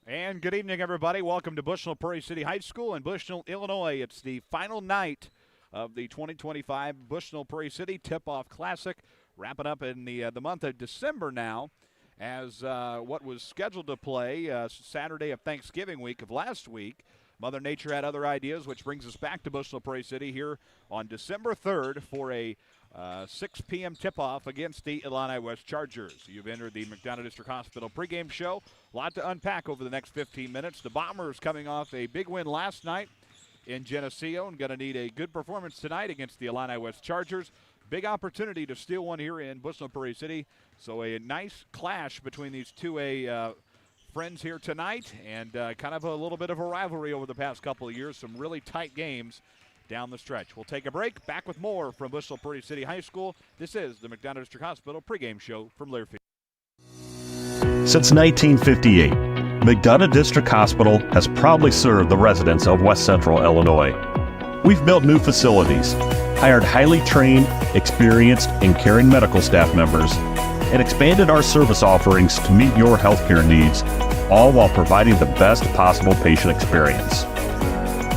And good evening, everybody. Welcome to Bushnell Prairie City High School in Bushnell, Illinois. It's the final night of the 2025 Bushnell Prairie City Tip-Off Classic, wrapping up in the month of December now, as what was scheduled to play Saturday of Thanksgiving week of last week. Mother Nature had other ideas, which brings us back to Bushnell Prairie City here on December 3rd for a 6 p.m. tip-off against the Illini West Chargers. You've entered the McDonough District Hospital pregame show. A lot to unpack over the next 15 minutes. The Bombers coming off a big win last night in Geneseo and going to need a good performance tonight against the Illini West Chargers. Big opportunity to steal one here in Bushnell Prairie City. So a nice clash between these two friends here tonight, and kind of a little bit of a rivalry over the past couple of years. Some really tight games down the stretch. We'll take a break. Back with more from Bushnell Prairie City High School. This is the McDonough District Hospital pregame show from Learfield. Since 1958, McDonough District Hospital has proudly served the residents of West Central Illinois. We've built new facilities, hired highly trained, experienced, and caring medical staff members, and expanded our service offerings to meet your healthcare needs, all while providing the best possible patient experience.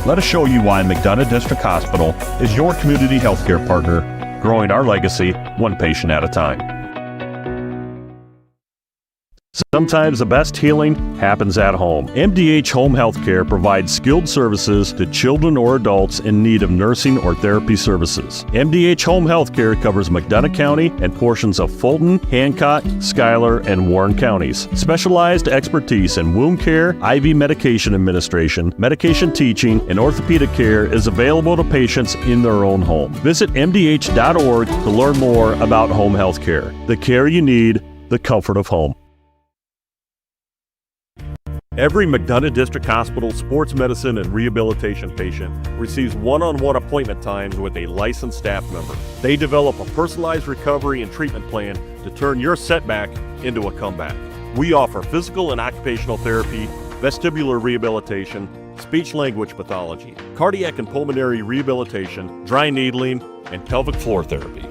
Let us show you why McDonough District Hospital is your community healthcare partner, growing our legacy one patient at a time. Sometimes the best healing happens at home. MDH Home Healthcare provides skilled services to children or adults in need of nursing or therapy services. MDH Home Healthcare covers McDonough County and portions of Fulton, Hancock, Schuyler, and Warren counties. Specialized expertise in wound care, IV medication administration, medication teaching, and orthopedic care is available to patients in their own home. Visit MDH.org to learn more about home healthcare. The care you need, the comfort of home. Every McDonough District Hospital sports medicine and rehabilitation patient receives one-on-one appointment times with a licensed staff member. They develop a personalized recovery and treatment plan to turn your setback into a comeback. We offer physical and occupational therapy, vestibular rehabilitation, speech-language pathology, cardiac and pulmonary rehabilitation, dry needling, and pelvic floor therapy.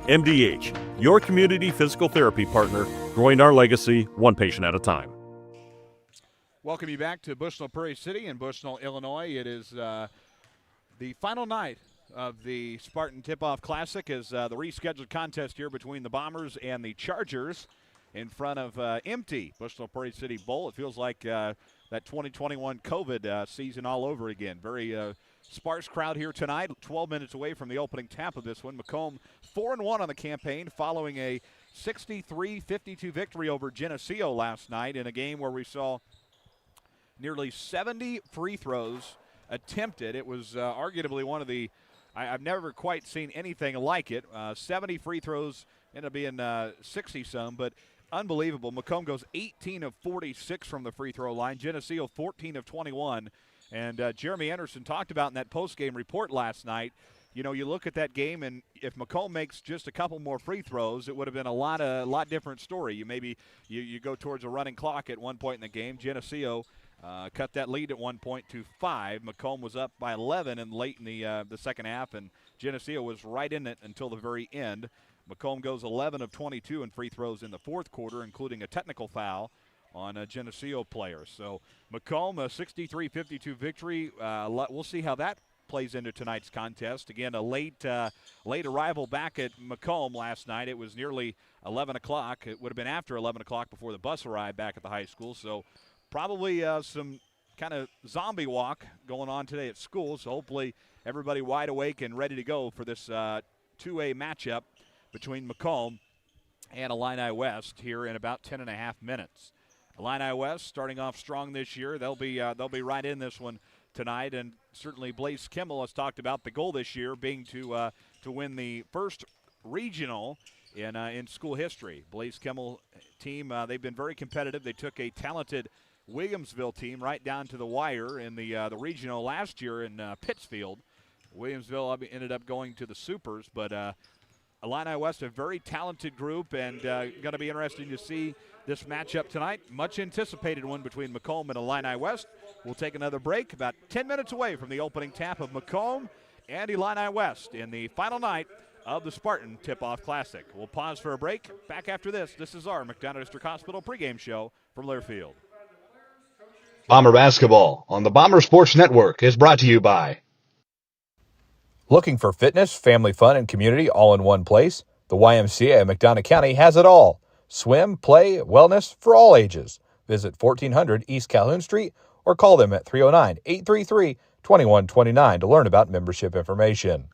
MDH, your community physical therapy partner, growing our legacy one patient at a time. Welcome you back to Bushnell Prairie City in Bushnell, Illinois. It is the final night of the Spartan Tip-Off Classic as the rescheduled contest here between the Bombers and the Chargers in front of empty Bushnell Prairie City Bowl. It feels like that 2021 COVID season all over again. Very sparse crowd here tonight, 12 minutes away from the opening tap of this one. Macomb 4-1 on the campaign following a 63-52 victory over Geneseo last night in a game where we saw nearly 70 free throws attempted. It was arguably one of the, I've never quite seen anything like it. 70 free throws, ended up being 60-some, but unbelievable. Macomb goes 18 of 46 from the free throw line. Geneseo 14 of 21. And Jeremy Anderson talked about in that post-game report last night, you know, you look at that game, and if Macomb makes just a couple more free throws, it would have been a lot different story. You go towards a running clock at one point in the game. Geneseo cut that lead at one point to 5. Macomb was up by 11 and late in the second half, and Geneseo was right in it until the very end. Macomb goes 11 of 22 in free throws in the fourth quarter, including a technical foul on a Geneseo player. So Macomb, a 63-52 victory. We'll see how that plays into tonight's contest. Again, a late arrival back at Macomb last night. It was nearly 11 o'clock. It would have been after 11 o'clock before the bus arrived back at the high school. So probably some kind of zombie walk going on today at school. So hopefully everybody wide awake and ready to go for this 2A matchup between Macomb and Illini West here in about 10.5 minutes. Illini West starting off strong this year. They'll be right in this one tonight, and certainly Blaise Kimmel has talked about the goal this year being to win the first regional in school history. Blaise Kimmel team, they've been very competitive. They took a talented Williamsville team right down to the wire in the regional last year in Pittsfield. Williamsville ended up going to the Supers, but Illini West, a very talented group, and going to be interesting to see this matchup tonight. Much anticipated one between Macomb and Illini West. We'll take another break, about 10 minutes away from the opening tap of Macomb and Illini West in the final night of the Spartan Tip-Off Classic. We'll pause for a break. Back after this, this is our McDonough District Hospital pregame show from Learfield. Bomber basketball on the Bomber Sports Network is brought to you by. Looking for fitness, family fun, and community all in one place? The YMCA of McDonough County has it all. Swim, play, wellness for all ages. Visit 1400 East Calhoun Street or call them at 309-833-2129 to learn about membership information.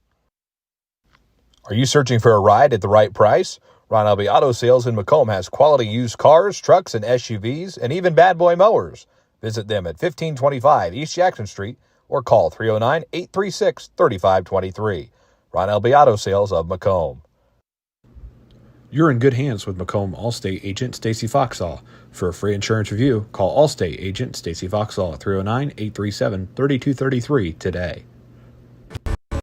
Are you searching for a ride at the right price? Ron Albee Auto Sales in Macomb has quality used cars, trucks, and SUVs, and even bad boy mowers. Visit them at 1525 East Jackson Street or call 309-836-3523. Ron Albee Auto Sales of Macomb. You're in good hands with Macomb Allstate agent Stacy Foxall. For a free insurance review, call Allstate agent Stacy Foxall at 309-837-3233 today.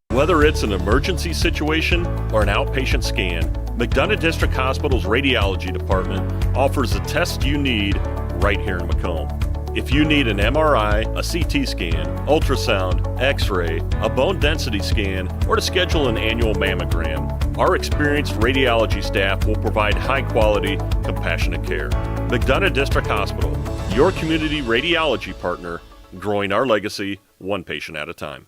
Whether it's an emergency situation or an outpatient scan, McDonough District Hospital's radiology department offers the test you need right here in Macomb. If you need an MRI, a CT scan, ultrasound, x-ray, a bone density scan, or to schedule an annual mammogram, our experienced radiology staff will provide high-quality, compassionate care. McDonough District Hospital, your community radiology partner, growing our legacy one patient at a time.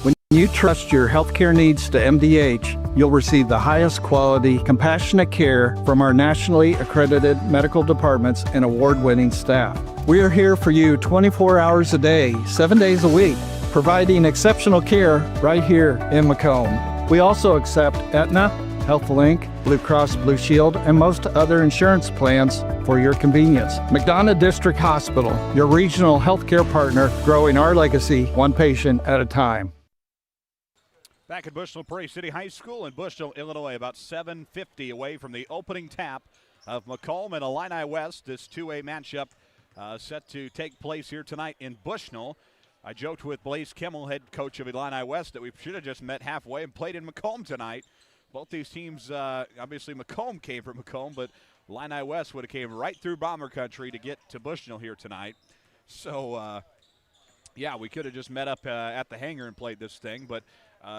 When you trust your healthcare needs to MDH, you'll receive the highest quality, compassionate care from our nationally accredited medical departments and award-winning staff. We are here for you 24 hours a day, 7 days a week, providing exceptional care right here in Macomb. We also accept Aetna, HealthLink, Blue Cross Blue Shield, and most other insurance plans for your convenience. McDonough District Hospital, your regional healthcare partner, growing our legacy one patient at a time. Back at Bushnell Prairie City High School in Bushnell, Illinois, about 7:50 away from the opening tap of Macomb and Illini West. This 2A matchup set to take place here tonight in Bushnell. I joked with Blaze Kimmel, head coach of Illini West, that we should have just met halfway and played in Macomb tonight. Both these teams, obviously Macomb came from Macomb, but Illini West would have came right through Bomber Country to get to Bushnell here tonight. So, yeah, we could have just met up at the hangar and played this thing, but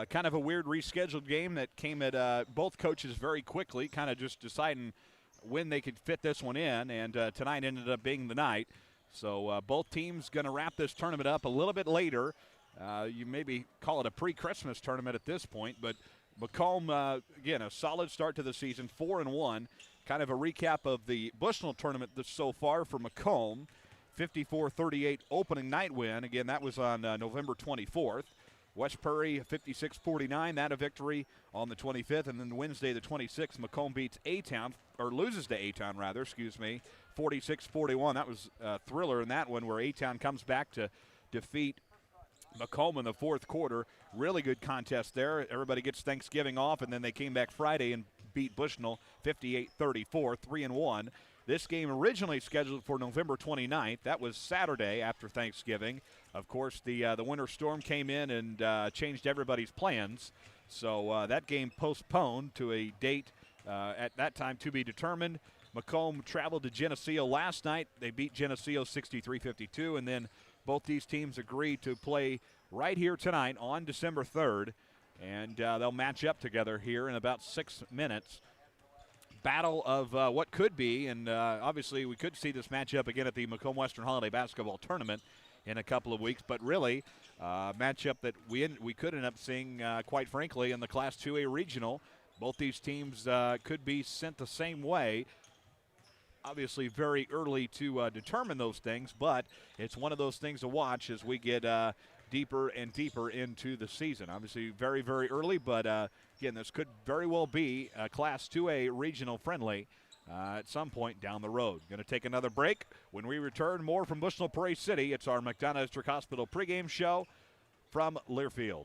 kind of a weird rescheduled game that came at both coaches very quickly, kind of just deciding when they could fit this one in, and tonight ended up being the night. So both teams going to wrap this tournament up a little bit later. You maybe call it a pre-Christmas tournament at this point, but Macomb, again, a solid start to the season, 4-1. Kind of a recap of the Bushnell tournament so far for Macomb. 54-38 opening night win. Again, that was on November 24th. West Prairie 56-49, that a victory on the 25th, and then Wednesday the 26th, Macomb beats A-Town, or loses to A-Town rather, 46-41. That was a thriller in that one where A-Town comes back to defeat Macomb in the fourth quarter. Really good contest there. Everybody gets Thanksgiving off, and then they came back Friday and beat Bushnell 58-34, 3-1. This game originally scheduled for November 29th. That was Saturday after Thanksgiving. Of course, the winter storm came in and changed everybody's plans. So that game postponed to a date at that time to be determined. Macomb traveled to Geneseo last night. They beat Geneseo 63-52, and then both these teams agreed to play right here tonight on December 3rd, and they'll match up together here in about 6 minutes. Battle of what could be, and obviously we could see this matchup again at the Macomb Western Holiday Basketball Tournament in a couple of weeks, but really matchup that we could end up seeing, quite frankly, in the Class 2A Regional. Both these teams could be sent the same way. Obviously very early to determine those things, but it's one of those things to watch as we get deeper and deeper into the season. Obviously very, very early, but again, this could very well be a Class 2A regional friendly at some point down the road. Going to take another break. When we return, more from Bushnell Prairie City. It's our McDonough District Hospital pregame show from Learfield.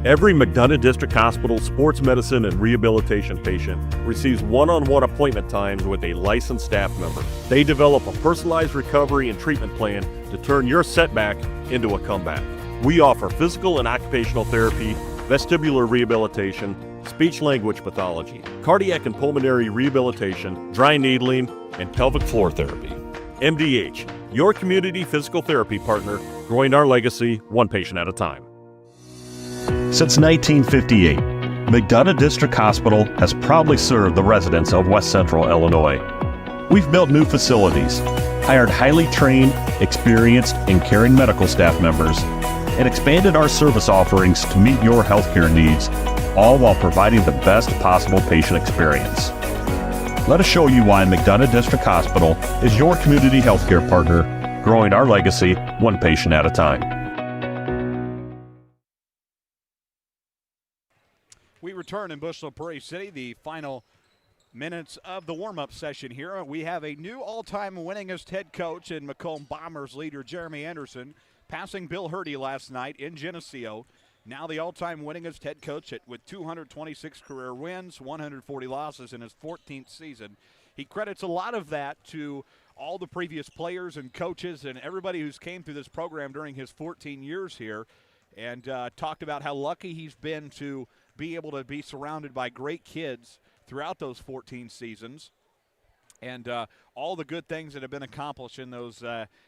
Every McDonough District Hospital sports medicine and rehabilitation patient receives one-on-one appointment times with a licensed staff member. They develop a personalized recovery and treatment plan to turn your setback into a comeback. We offer physical and occupational therapy, vestibular rehabilitation, speech-language pathology, cardiac and pulmonary rehabilitation, dry needling, and pelvic floor therapy. MDH, your community physical therapy partner, growing our legacy one patient at a time. Since 1958, McDonough District Hospital has proudly served the residents of West Central Illinois. We've built new facilities, hired highly trained, experienced, and caring medical staff members, and expanded our service offerings to meet your healthcare needs, all while providing the best possible patient experience. Let us show you why McDonough District Hospital is your community healthcare partner, growing our legacy one patient at a time. We return in Bushnell Prairie City, the final minutes of the warm-up session here. We have a new all-time winningest head coach in Macomb Bombers leader Jeremy Anderson, passing Bill Hurdy last night in Geneseo. Now the all-time winningest head coach with 226 career wins, 140 losses in his 14th season. He credits a lot of that to all the previous players and coaches and everybody who's came through this program during his 14 years here, and talked about how lucky he's been to be able to be surrounded by great kids throughout those 14 seasons, and all the good things that have been accomplished in those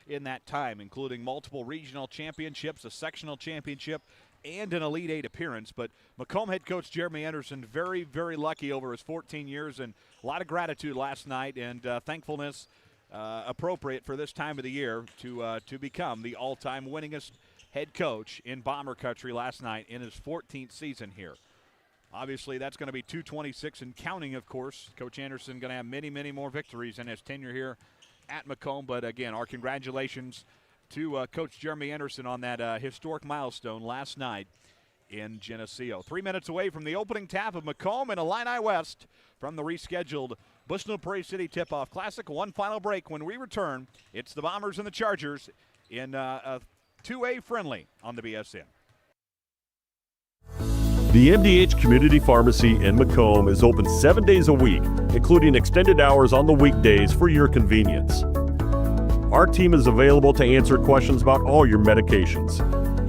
in that time, including multiple regional championships, a sectional championship, and an Elite Eight appearance. But Macomb head coach Jeremy Anderson, very, very lucky over his 14 years, and a lot of gratitude last night, and thankfulness appropriate for this time of the year to become the all-time winningest head coach in Bomber Country last night in his 14th season here. Obviously, that's going to be 226 and counting, of course. Coach Anderson going to have many, many more victories in his tenure here at Macomb. But, again, our congratulations to Coach Jeremy Anderson on that historic milestone last night in Geneseo. 3 minutes away from the opening tap of Macomb and Illini West from the rescheduled Bushnell Prairie City Tip-Off Classic. One final break. When we return, it's the Bombers and the Chargers in a 2A friendly on the BSN. The MDH Community Pharmacy in Macomb is open 7 days a week, including extended hours on the weekdays for your convenience. Our team is available to answer questions about all your medications,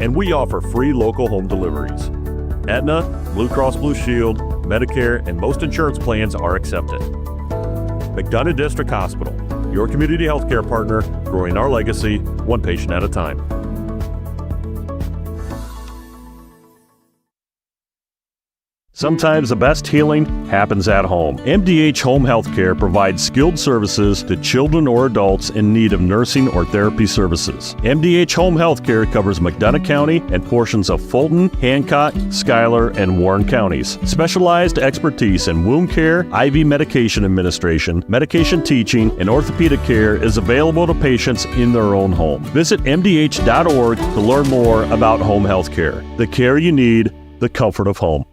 and we offer free local home deliveries. Aetna, Blue Cross Blue Shield, Medicare, and most insurance plans are accepted. McDonough District Hospital, your community healthcare partner, growing our legacy one patient at a time. Sometimes the best healing happens at home. MDH Home Healthcare provides skilled services to children or adults in need of nursing or therapy services. MDH Home Healthcare covers McDonough County and portions of Fulton, Hancock, Schuyler, and Warren counties. Specialized expertise in wound care, IV medication administration, medication teaching, and orthopedic care is available to patients in their own home. Visit MDH.org to learn more about home healthcare. The care you need, the comfort of home.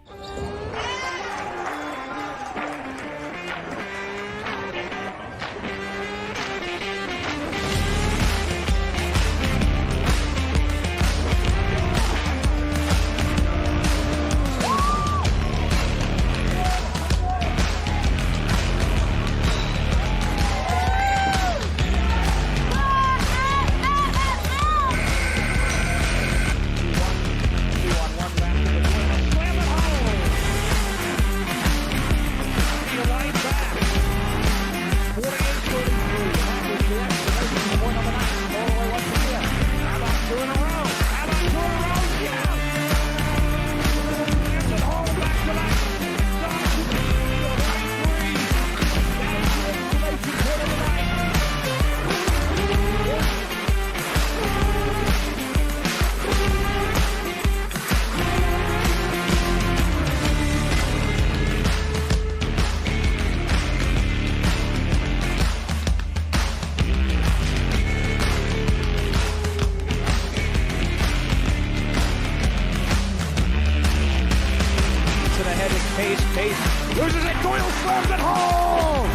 Loses it. Doyle slams it home.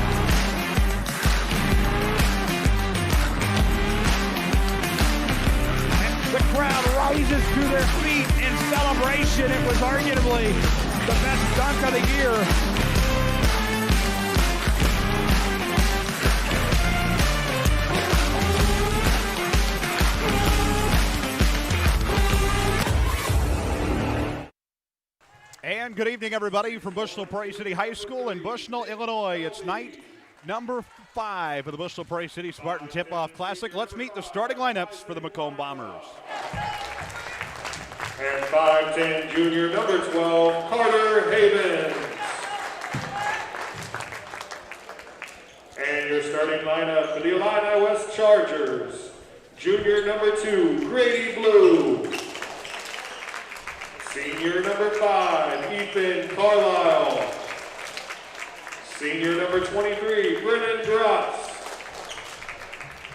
And the crowd rises to their feet in celebration. It was arguably the best dunk of the year. And good evening, everybody, from Bushnell Prairie City High School in Bushnell, Illinois. It's night number 5 of the Bushnell Prairie City Spartan Tip-Off Classic. Let's meet the starting lineups for the Macomb Bombers. And 5'10", junior, number 12, Carter Havens. And your Your starting lineup for the Illini West Chargers. Junior number 2, Grady Blue. Senior number 5, Ethan Carlisle. Senior number 23, Brennan Grotz.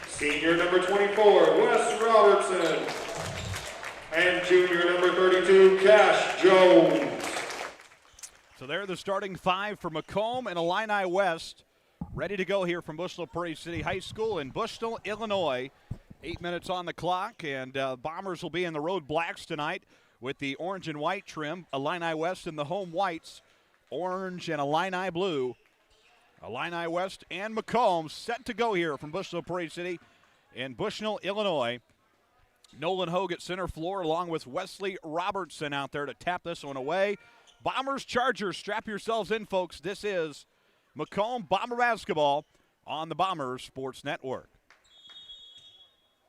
Senior number 24, Wes Robertson. And junior number 32, Cash Jones. So they're the starting 5 for Macomb and Illini West. Ready to go here from Bushnell Prairie City High School in Bushnell, Illinois. 8 minutes on the clock, and Bombers will be in the road blacks tonight with the orange and white trim. Illini West in the home whites, orange and Illini blue. Illini West and Macomb set to go here from Bushnell Prairie City in Bushnell, Illinois. Nolan Hogue at center floor along with Wesley Robertson out there to tap this one away. Bombers, Chargers, strap yourselves in, folks. This is Macomb Bomber basketball on the Bombers Sports Network.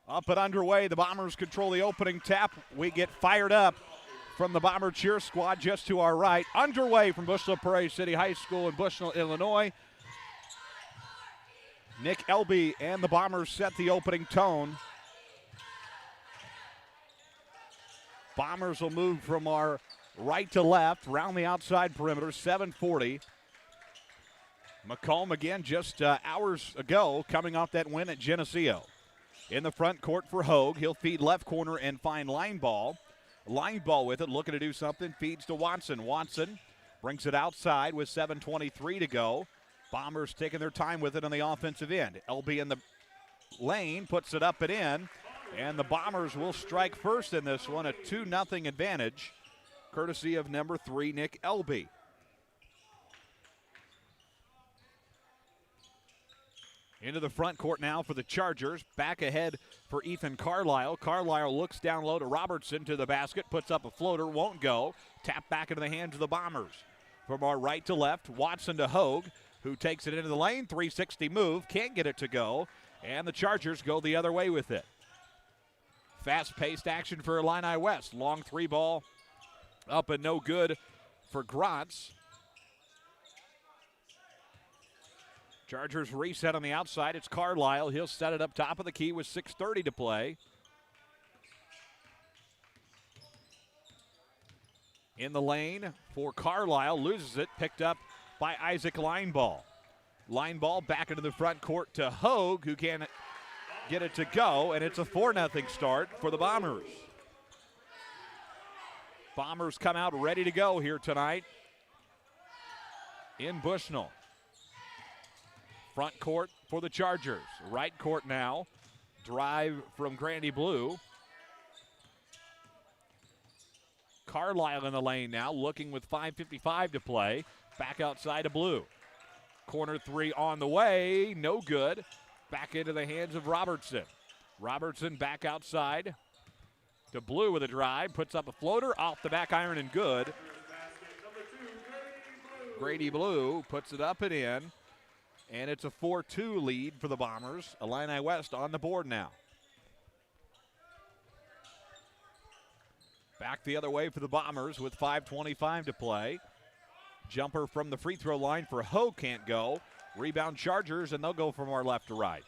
Up and underway, the Bombers control the opening tap. We get fired up from the Bomber cheer squad just to our right. Underway from Bushnell Prairie City High School in Bushnell, Illinois. Nick Elby and the Bombers set the opening tone. Bombers will move from our right to left, round the outside perimeter, 7:40. Macomb again just hours ago coming off that win at Geneseo. In the front court for Hogue. He'll feed left corner and find line ball. Line ball with it, looking to do something. Feeds to Watson. Watson brings it outside with 7:23 to go. Bombers taking their time with it on the offensive end. LB in the lane, puts it up and in. And the Bombers will strike first in this one, a 2-0 advantage, courtesy of number 3, Nick Elby. Into the front court now for the Chargers. Back ahead for Ethan Carlisle. Carlisle looks down low to Robertson to the basket, puts up a floater, won't go. Tap back into the hands of the Bombers. From our right to left, Watson to Hogue, who takes it into the lane. 360 move, can't get it to go. And the Chargers go the other way with it. Fast-paced action for Illini West. Long 3 ball up and no good for Grotz. Chargers reset on the outside. It's Carlisle. He'll set it up top of the key with 6:30 to play. In the lane for Carlisle. Loses it. Picked up by Isaac Lineball. Lineball back into the front court to Hogue, who can't get it to go, and it's a 4-0 start for the Bombers. Bombers come out ready to go here tonight in Bushnell. Front court for the Chargers. Right court now. Drive from Grandy Blue. Carlisle in the lane now, looking with 5:55 to play. Back outside to Blue. Corner 3 on the way. No good. Back into the hands of Robertson. Robertson back outside to Blue with a drive. Puts up a floater off the back iron and good. Grady Blue puts it up and in. And it's a 4-2 lead for the Bombers. Illini West on the board now. Back the other way for the Bombers with 5:25 to play. Jumper from the free throw line for Hogue can't go. Rebound Chargers, and they'll go from our left to right.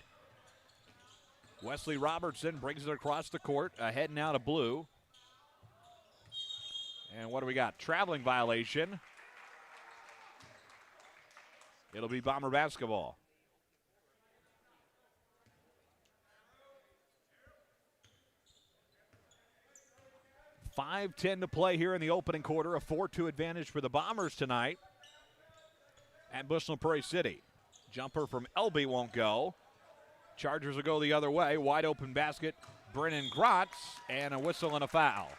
Wesley Robertson brings it across the court. Ahead now to Blue. And what do we got? Traveling violation. It'll be Bomber basketball. .5:10 to play here in the opening quarter. A 4-2 advantage for the Bombers tonight at Bushnell Prairie City. Jumper from Elby won't go. Chargers will go the other way. Wide open basket. Brennan Grotz, and a whistle and a foul.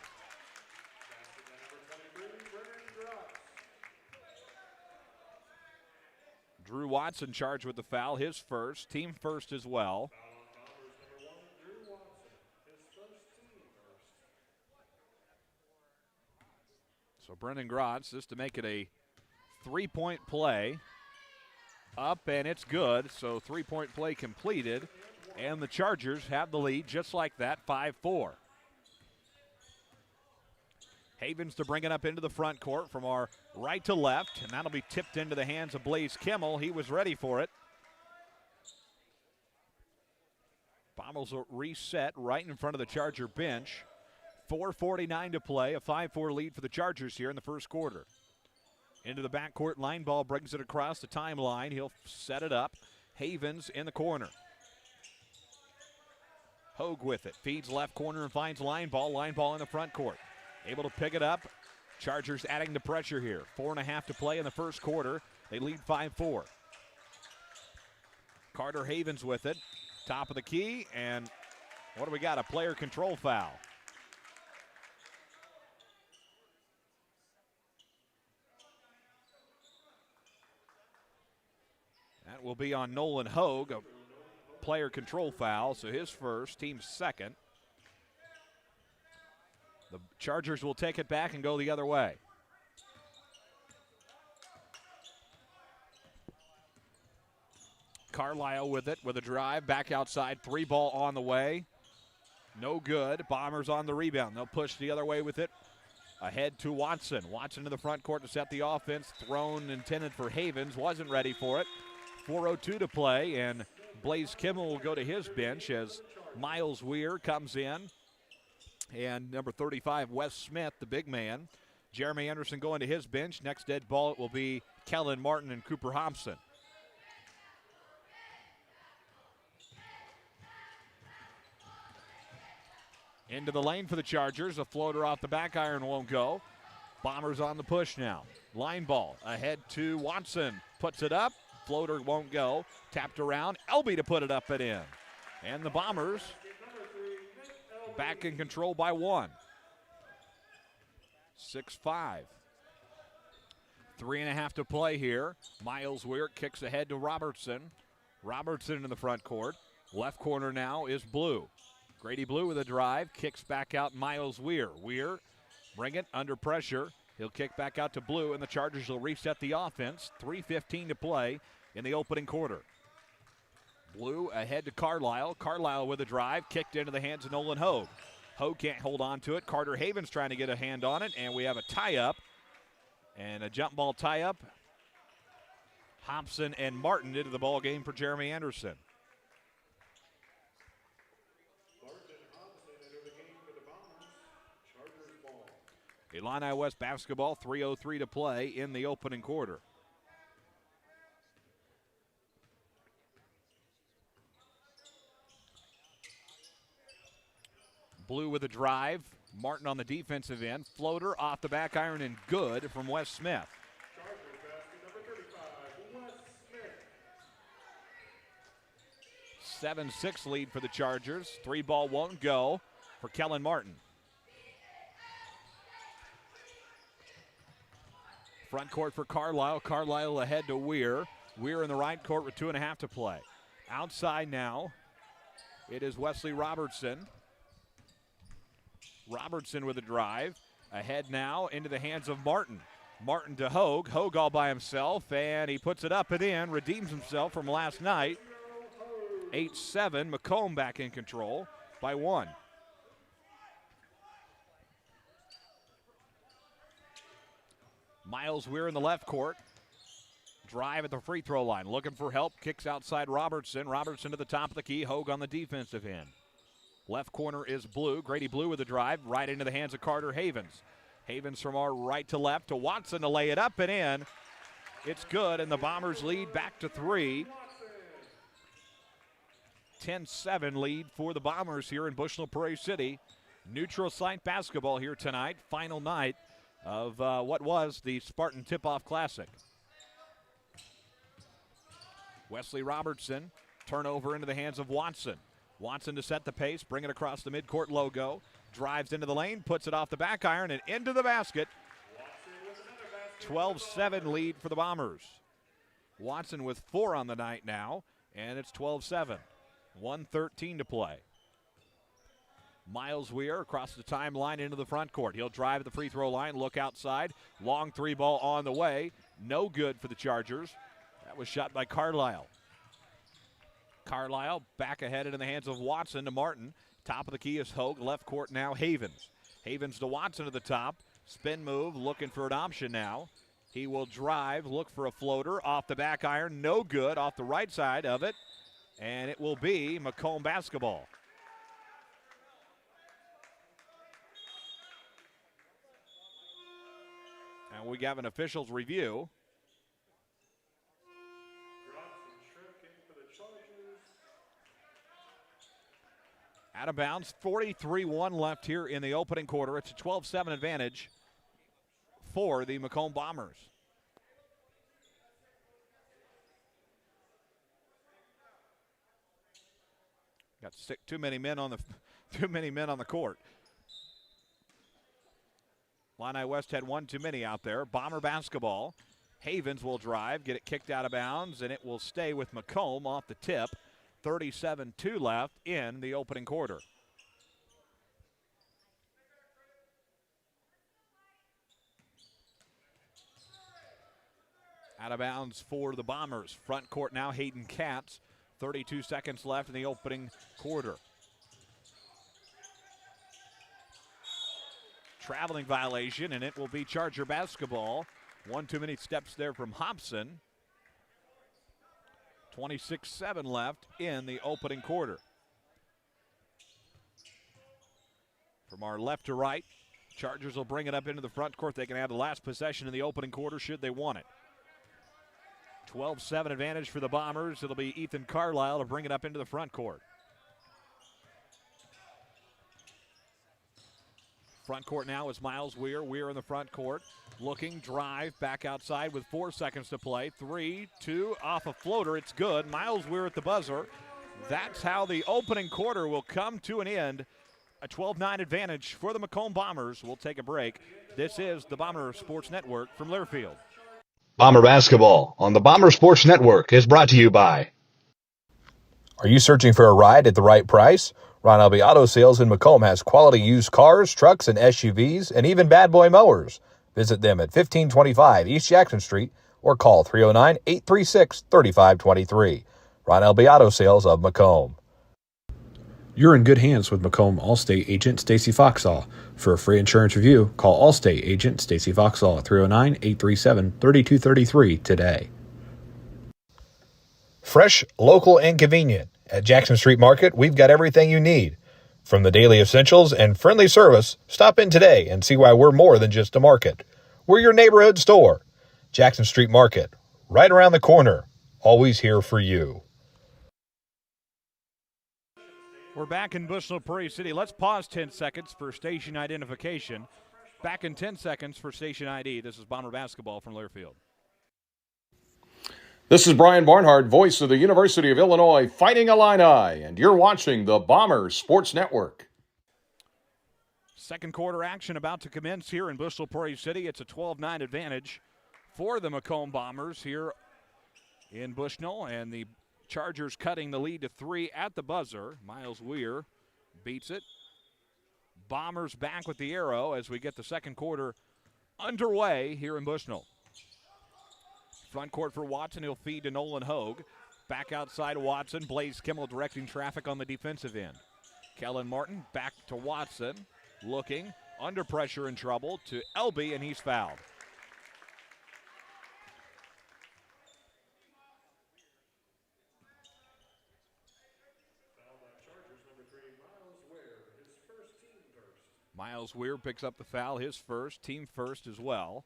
Drew Watson charged with the foul, his first, team first as well. So Brennan Grotz, this to make it a 3-point play. Up, and it's good, so 3-point play completed. And the Chargers have the lead just like that, 5-4. Havens to bring it up into the front court from our right to left, and that'll be tipped into the hands of Blaze Kimmel. He was ready for it. Bombers will reset right in front of the Charger bench. 4:49 to play, a 5-4 lead for the Chargers here in the first quarter. Into the backcourt, line ball brings it across the timeline. He'll set it up. Havens in the corner. Hogue with it, feeds left corner and finds line ball in the front court. Able to pick it up. Chargers adding the pressure here. 4.5 to play in the first quarter. They lead 5-4. Carter Havens with it. Top of the key, and what do we got? A player control foul. That will be on Nolan Hogue, a player control foul, so his first, team's second. The Chargers will take it back and go the other way. Carlisle with it, with a drive, back outside, 3 ball on the way. No good. Bombers on the rebound. They'll push the other way with it. Ahead to Watson. Watson to the front court to set the offense. Thrown intended for Havens. Wasn't ready for it. 4:02 to play, and Blaze Kimmel will go to his bench as Miles Weir comes in. And number 35, Wes Smith, the big man. Jeremy Anderson going to his bench. Next dead ball, it will be Kellen Martin and Cooper Hobson. Into the lane for the Chargers. A floater off the back iron won't go. Bombers on the push now. Line ball ahead to Watson. Puts it up. Floater won't go. Tapped around. Elby to put it up and in. And the Bombers back in control by 1. 6-5. 3.5 to play here. Miles Weir kicks ahead to Robertson. Robertson in the front court. Left corner now is Blue. Grady Blue with a drive, kicks back out Miles Weir. Weir, bring it under pressure. He'll kick back out to Blue, and the Chargers will reset the offense. 3:15 to play in the opening quarter. Blue ahead to Carlisle. Carlisle with a drive, kicked into the hands of Nolan Hogue. Hogue can't hold on to it. Carter Havens trying to get a hand on it, and we have a tie-up. And a jump ball tie-up. Hobson and Martin into the ball game for Jeremy Anderson. Illini West basketball, 3:03 to play in the opening quarter. Blue with a drive. Martin on the defensive end. Floater off the back iron and good from Wes Smith. 7-6 lead for the Chargers. 3 ball won't go for Kellen Martin. Front court for Carlisle. Carlisle ahead to Weir. Weir in the right court with 2.5 to play. Outside now, it is Wesley Robertson. Robertson with a drive. Ahead now into the hands of Martin. Martin to Hogue. Hogue all by himself, and he puts it up and in. Redeems himself from last night. 8-7. Macomb back in control by 1. Miles Weir in the left court. Drive at the free throw line. Looking for help. Kicks outside Robertson. Robertson to the top of the key. Hogue on the defensive end. Left corner is Blue. Grady Blue with a drive. Right into the hands of Carter Havens. Havens from our right to left to Watson to lay it up and in. It's good, and the Bombers lead back to 3. 10-7 lead for the Bombers here in Bushnell Prairie City. Neutral site basketball here tonight. Final night of what was the Spartan Tip-Off Classic. Wesley Robertson, turnover into the hands of Watson. Watson to set the pace, bring it across the midcourt logo. Drives into the lane, puts it off the back iron and into the basket. 12-7 lead for the Bombers. Watson with 4 on the night now, and it's 12-7. 1:13 to play. Miles Weir across the timeline into the front court. He'll drive the free throw line, look outside. Long 3 ball on the way. No good for the Chargers. That was shot by Carlisle. Carlisle back ahead into the hands of Watson to Martin. Top of the key is Hogue. Left court now Havens. Havens to Watson to the top. Spin move, looking for an option now. He will drive, look for a floater off the back iron. No good off the right side of it. and it will be Macomb basketball. And we have an officials review. Out of bounds, 43-1 left here in the opening quarter. It's a 12-7 advantage for the Macomb Bombers. Got too many men on the court. Illini West had one too many out there. Bomber basketball. Havens will drive, get it kicked out of bounds, and it will stay with Macomb off the tip. 37-2 left in the opening quarter. Out of bounds for the Bombers. Front court now, Hayden Katz. 32 seconds left in the opening quarter. Traveling violation, and it will be Charger basketball. One too many steps there from Hobson. 26-7 left in the opening quarter. From our left to right, Chargers will bring it up into the front court. They can have the last possession in the opening quarter should they want it. 12-7 advantage for the Bombers. It'll be Ethan Carlisle to bring it up into the front court. Front court now is Miles Weir. Weir in the front court. Looking, drive, back outside with 4 seconds to play. 3, 2, off a floater. It's good. Miles Weir at the buzzer. That's how the opening quarter will come to an end. A 12-9 advantage for the Macomb Bombers. We'll take a break. This is the Bomber Sports Network from Learfield. Bomber basketball on the Bomber Sports Network is brought to you by. Are you searching for a ride at the right price? Ron Elby Auto Sales in Macomb has quality used cars, trucks, and SUVs, and even bad boy mowers. Visit them at 1525 East Jackson Street or call 309-836-3523. Ron Elby Auto Sales of Macomb. You're in good hands with Macomb Allstate agent Stacy Foxall. For a free insurance review, call Allstate agent Stacy Foxall at 309-837-3233 today. Fresh, local, and convenient. At Jackson Street Market, we've got everything you need. From the daily essentials and friendly service, stop in today and see why we're more than just a market. We're your neighborhood store. Jackson Street Market, right around the corner. Always here for you. We're back in Bushnell Prairie City. Let's pause 10 seconds for station identification. Back in 10 seconds for station ID. This is Bomber basketball from Learfield. This is Brian Barnhart, voice of the University of Illinois Fighting Illini, and you're watching the Bomber Sports Network. Second quarter action about to commence here in Bushnell Prairie City. It's a 12-9 advantage for the Macomb Bombers here in Bushnell, and the Chargers cutting the lead to 3 at the buzzer. Miles Weir beats it. Bombers back with the arrow as we get the second quarter underway here in Bushnell. Front court for Watson. He'll feed to Nolan Hogue. Back outside Watson. Blaze Kimmel directing traffic on the defensive end. Kellen Martin back to Watson. Looking. Under pressure and trouble to Elby, and he's fouled. Miles Weir picks up the foul, his first, team first as well.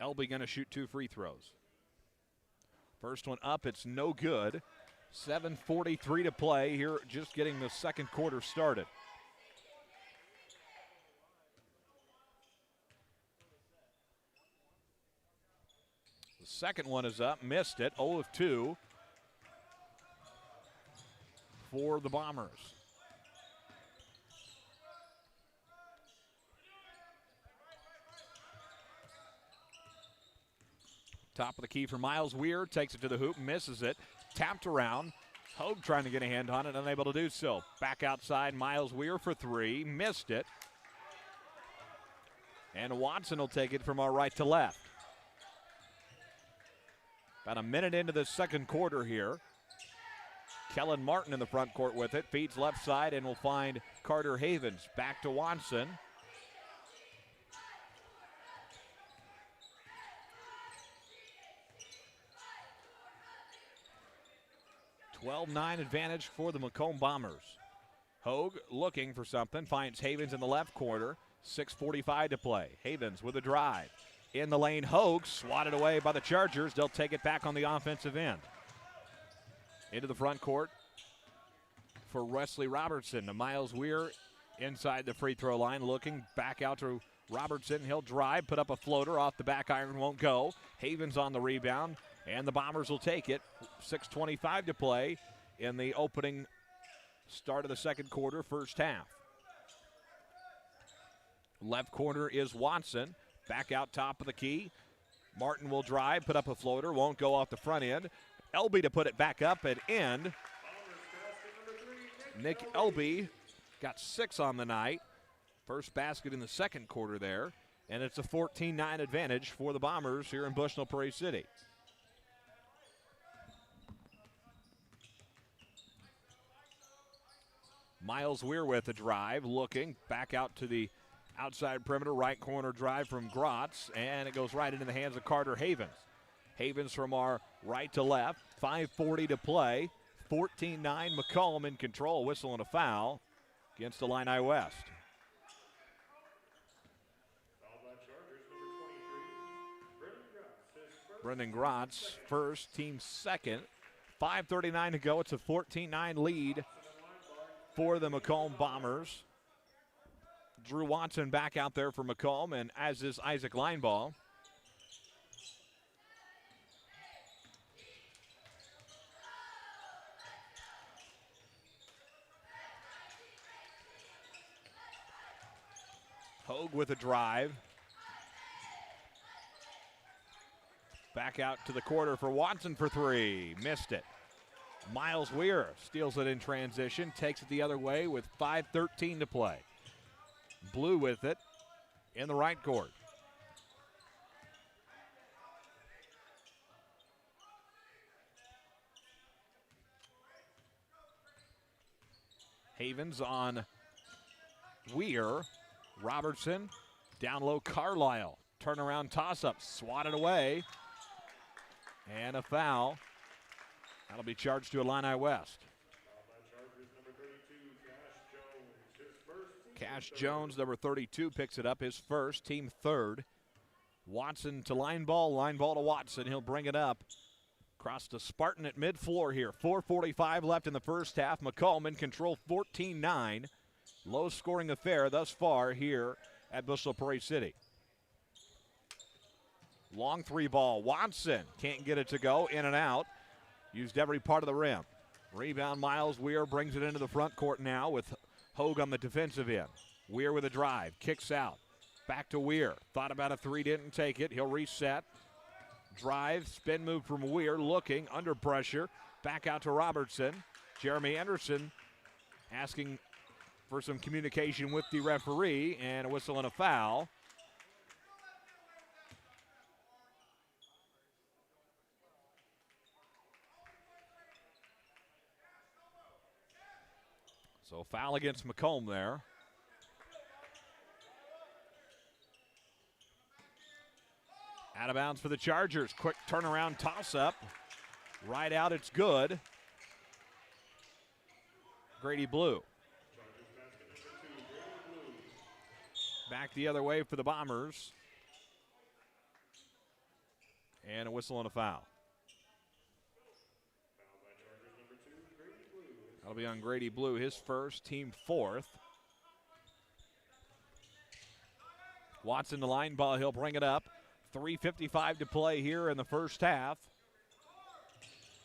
Elby going to shoot 2 free throws. First one up, it's no good. 7:43 to play here, just getting the second quarter started. The second one is up, missed it, 0 of 2 for the Bombers. Top of the key for Miles Weir, takes it to the hoop, misses it, tapped around. Hogue trying to get a hand on it, unable to do so. Back outside, Miles Weir for 3, missed it. And Watson will take it from our right to left. About a minute into the second quarter here. Kellen Martin in the front court with it, feeds left side and will find Carter Havens. Back to Watson. 12-9 advantage for the Macomb Bombers. Hogue looking for something, finds Havens in the left corner. 6:45 to play. Havens with a drive. In the lane, Hogue swatted away by the Chargers. They'll take it back on the offensive end. Into the front court for Wesley Robertson to Miles Weir inside the free throw line, looking back out to Robertson. He'll drive, put up a floater off the back iron, won't go. Havens on the rebound, and the Bombers will take it. 6:25 to play in the opening start of the second quarter, first half. Left corner is Watson. Back out top of the key. Martin will drive, put up a floater, won't go off the front end. Elby to put it back up and end. Nick Elby got 6 on the night. First basket in the second quarter there. And it's a 14-9 advantage for the Bombers here in Bushnell Prairie City. Miles Weir with a drive, looking back out to the outside perimeter, right corner drive from Grotz, and it goes right into the hands of Carter Havens. Havens from our right to left, 5:40 to play, 14-9 Macomb in control, whistle and a foul against Illini West. Brendan Grotz first, team second. 5:39 to go, it's a 14-9 lead for the Macomb Bombers. Drew Watson back out there for Macomb, and as is Isaac Lineball. Hogue with a drive. Back out to the quarter for Watson for 3. Missed it. Miles Weir steals it in transition, takes it the other way with 5:13 to play. Blue with it in the right court. Havens on Weir. Robertson down low. Carlisle. Turnaround toss up. Swatted away. And a foul. That'll be charged to Illini West. Cash Jones, number 32, picks it up, his first, team third. Watson to Lineball to Watson. He'll bring it up. Across to Spartan at mid-floor here. 4:45 left in the first half. Macomb in control, 14-9. Low-scoring affair thus far here at Bushnell Prairie City. Long 3 ball. Watson can't get it to go. In and out. Used every part of the rim. Rebound, Miles Weir brings it into the front court now with Hogue on the defensive end. Weir with a drive. Kicks out. Back to Weir. Thought about a 3, didn't take it. He'll reset. Drive, spin move from Weir. Looking, under pressure. Back out to Robertson. Jeremy Anderson asking for some communication with the referee, and a whistle and a foul. So foul against Macomb there. Out of bounds for the Chargers. Quick turnaround toss-up. Right out, it's good. Grady Blue. Back the other way for the Bombers. And a whistle and a foul. That'll be on Grady Blue, his first, team fourth. Watson the line ball, he'll bring it up. 3:55 to play here in the first half.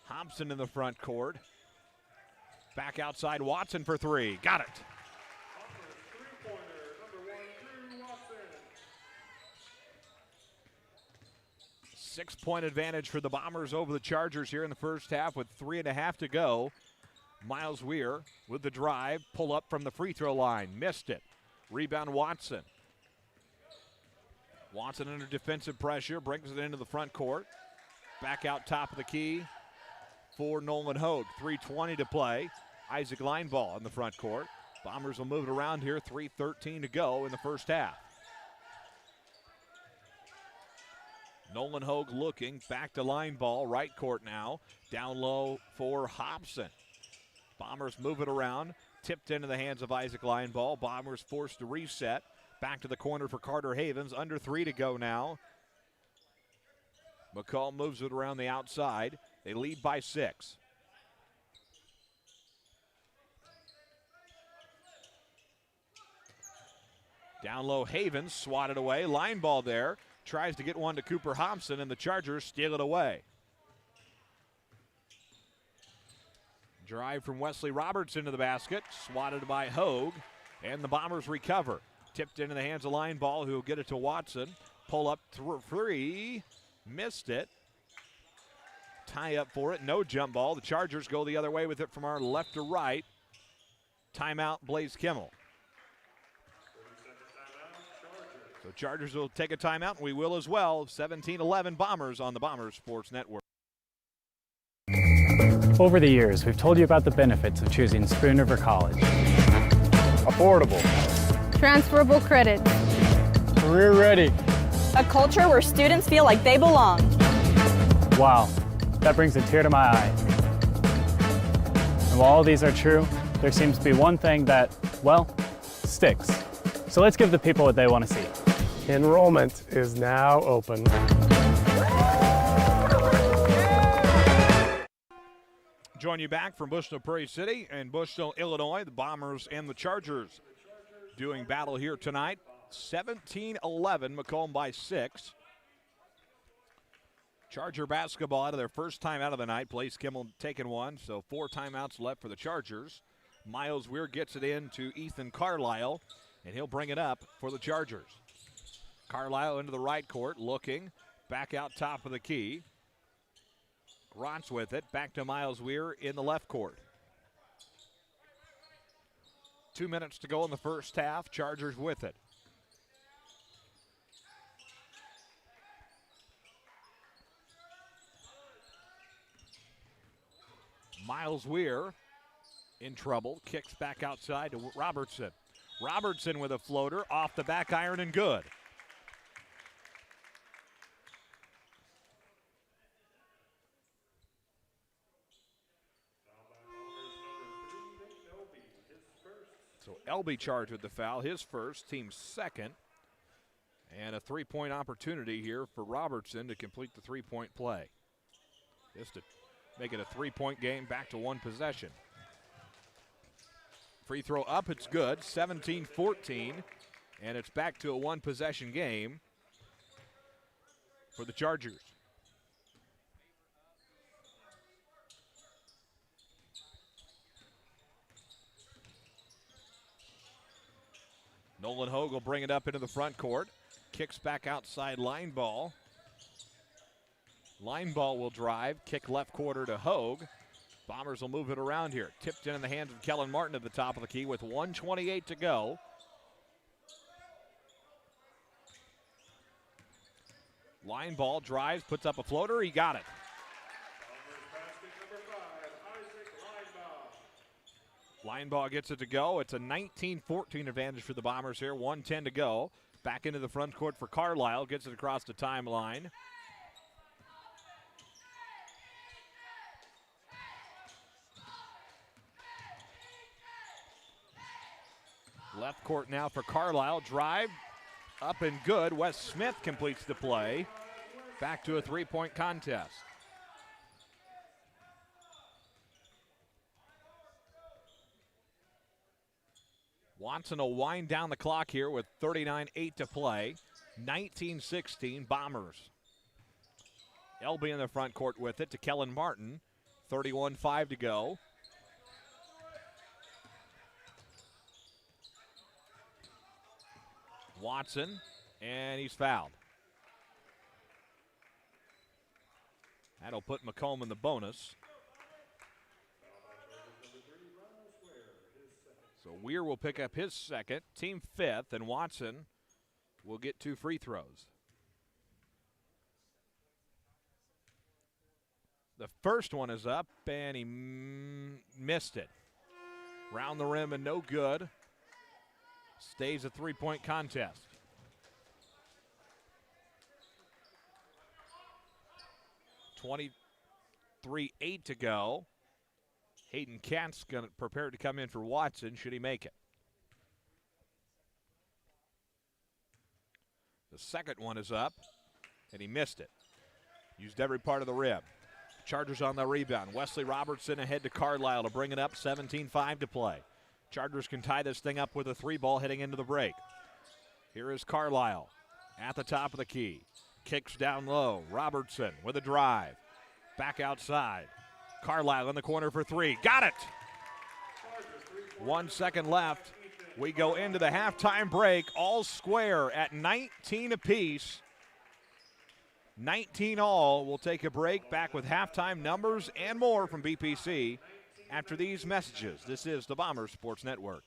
Hobson in the front court. Back outside, Watson for 3. Got it. 6-point advantage for the Bombers over the Chargers here in the first half with 3.5 to go. Miles Weir with the drive, pull up from the free throw line, missed it. Rebound Watson. Watson under defensive pressure, brings it into the front court. Back out top of the key for Nolan Hogue. 3:20 to play. Isaac Lineball in the front court. Bombers will move it around here, 3:13 to go in the first half. Nolan Hogue looking, back to line ball, right court now. Down low for Hobson. Bombers move it around, tipped into the hands of Isaac Linebaugh. Bombers forced to reset. Back to the corner for Carter Havens, under 3 to go now. Macomb moves it around the outside. They lead by 6. Down low, Havens swatted away. Line ball there. Tries to get one to Cooper Hobson, and the Chargers steal it away. Drive from Wesley Roberts into the basket. Swatted by Hogue, and the Bombers recover. Tipped into the hands of line ball, who will get it to Watson. Pull up 3. Missed it. Tie up for it. No jump ball. The Chargers go the other way with it from our left to right. Timeout, Blaze Kimmel. So Chargers will take a timeout, and we will as well. 17-11 Bombers on the Bombers Sports Network. Over the years, we've told you about the benefits of choosing Spoon River College. Affordable. Transferable credit. Career ready. A culture where students feel like they belong. Wow, that brings a tear to my eye. And while all these are true, there seems to be one thing that, well, sticks. So let's give the people what they want to see. Enrollment is now open. Join you back from Bushnell Prairie City and Bushnell, Illinois. The Bombers and the Chargers doing battle here tonight. 17-11, Macomb by 6. Charger basketball out of their first time out of the night. Blaze Kimmel taking one, so 4 timeouts left for the Chargers. Miles Weir gets it in to Ethan Carlisle, and he'll bring it up for the Chargers. Carlisle into the right court, looking, back out top of the key. Grantz with it, back to Miles Weir in the left court. 2 minutes to go in the first half, Chargers with it. Miles Weir in trouble, kicks back outside to Robertson. Robertson with a floater, off the back iron and good. So Elby charged with the foul, his first, team second. And a 3-point opportunity here for Robertson to complete the 3-point play. Just to make it a 3-point game, back to 1 possession. Free throw up, it's good, 17-14. And it's back to a 1-possession game for the Chargers. Nolan Hogue will bring it up into the front court. Kicks back outside line ball. Line ball will drive, kick left quarter to Hogue. Bombers will move it around here. Tipped in the hands of Kellen Martin at the top of the key with 1:28 to go. Line ball drives, puts up a floater, he got it. Linebaugh gets it to go. It's a 19-14 advantage for the Bombers here. 1:10 to go. Back into the front court for Carlisle. Gets it across the timeline. Left court now for Carlisle. Drive up and good. Wes Smith completes the play. Back to a 3-point contest. Watson will wind down the clock here with 39:08 to play. 19-16 Bombers. Elby in the front court with it to Kellen Martin. 31:05 to go. Watson, and he's fouled. That'll put Macomb in the bonus. So Weir will pick up his second, team 5th, and Watson will get 2 free throws. The first one is up, and he missed it. Round the rim and no good. Stays a 3-point contest. 23-8 to go. Hayden Katz prepared to come in for Watson should he make it. The second one is up, and he missed it. Used every part of the rib. Chargers on the rebound. Wesley Robertson ahead to Carlisle to bring it up. 17-5 to play. Chargers can tie this thing up with a 3-ball heading into the break. Here is Carlisle at the top of the key. Kicks down low. Robertson with a drive. Back outside. Carlisle in the corner for 3. Got it! 1 second left. We go into the halftime break, all square at 19 apiece. 19 all. We'll take a break. Back with halftime numbers and more from BPC after these messages. This is the Bomber Sports Network.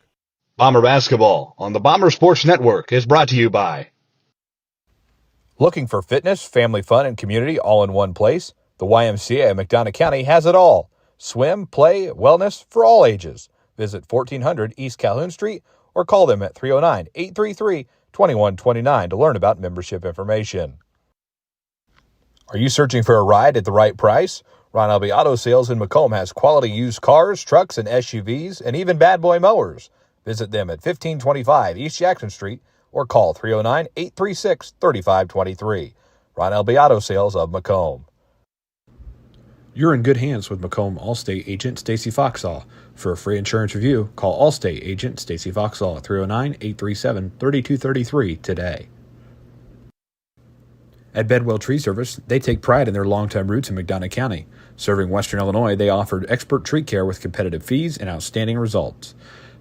Bomber basketball on the Bomber Sports Network is brought to you by. Looking for fitness, family fun, and community all in one place? The YMCA of McDonough County has it all. Swim, play, wellness for all ages. Visit 1400 East Calhoun Street or call them at 309-833-2129 to learn about membership information. Are you searching for a ride at the right price? Ron Elby Auto Sales in Macomb has quality used cars, trucks, and SUVs, and even bad boy mowers. Visit them at 1525 East Jackson Street or call 309-836-3523. Ron Elby Auto Sales of Macomb. You're in good hands with Macomb Allstate agent Stacy Foxall. For a free insurance review, call Allstate agent Stacy Foxall at 309-837-3233 today. At Bedwell Tree Service, they take pride in their long-time roots in McDonough County. Serving Western Illinois, they offered expert tree care with competitive fees and outstanding results.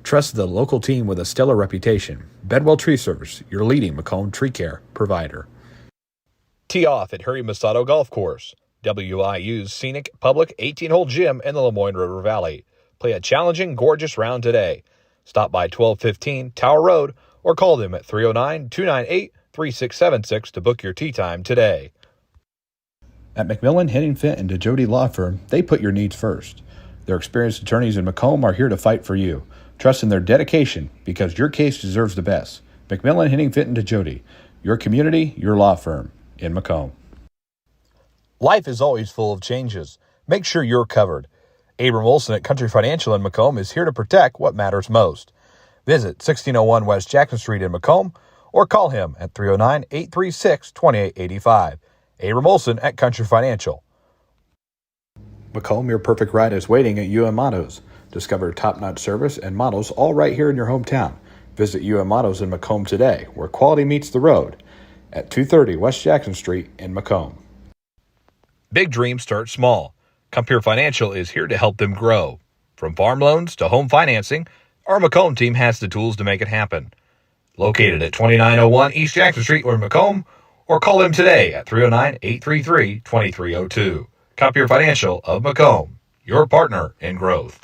Trust the local team with a stellar reputation. Bedwell Tree Service, your leading Macomb tree care provider. Tee off at Harry Masato Golf Course, WIU's scenic public 18-hole gym in the Lemoyne River Valley. Play a challenging, gorgeous round today. Stop by 1215 Tower Road or call them at 309-298-3676 to book your tee time today. At McMillan, Henning Fint, and DeJody Law Firm, they put your needs first. Their experienced attorneys in Macomb are here to fight for you. Trust in their dedication because your case deserves the best. McMillan, Henning Fint, and DeJody, your community, your law firm in Macomb. Life is always full of changes. Make sure you're covered. Abram Olson at Country Financial in Macomb is here to protect what matters most. Visit 1601 West Jackson Street in Macomb or call him at 309-836-2885. Abram Olson at Country Financial. Macomb, your perfect ride is waiting at UM Autos. Discover top-notch service and models all right here in your hometown. Visit UM Autos in Macomb today, where quality meets the road, at 230 West Jackson Street in Macomb. Big dreams start small. Compeer Financial is here to help them grow. From farm loans to home financing, our Macomb team has the tools to make it happen. Located at 2901 East Jackson Street in Macomb, or call them today at 309-833-2302. Compeer Financial of Macomb, your partner in growth.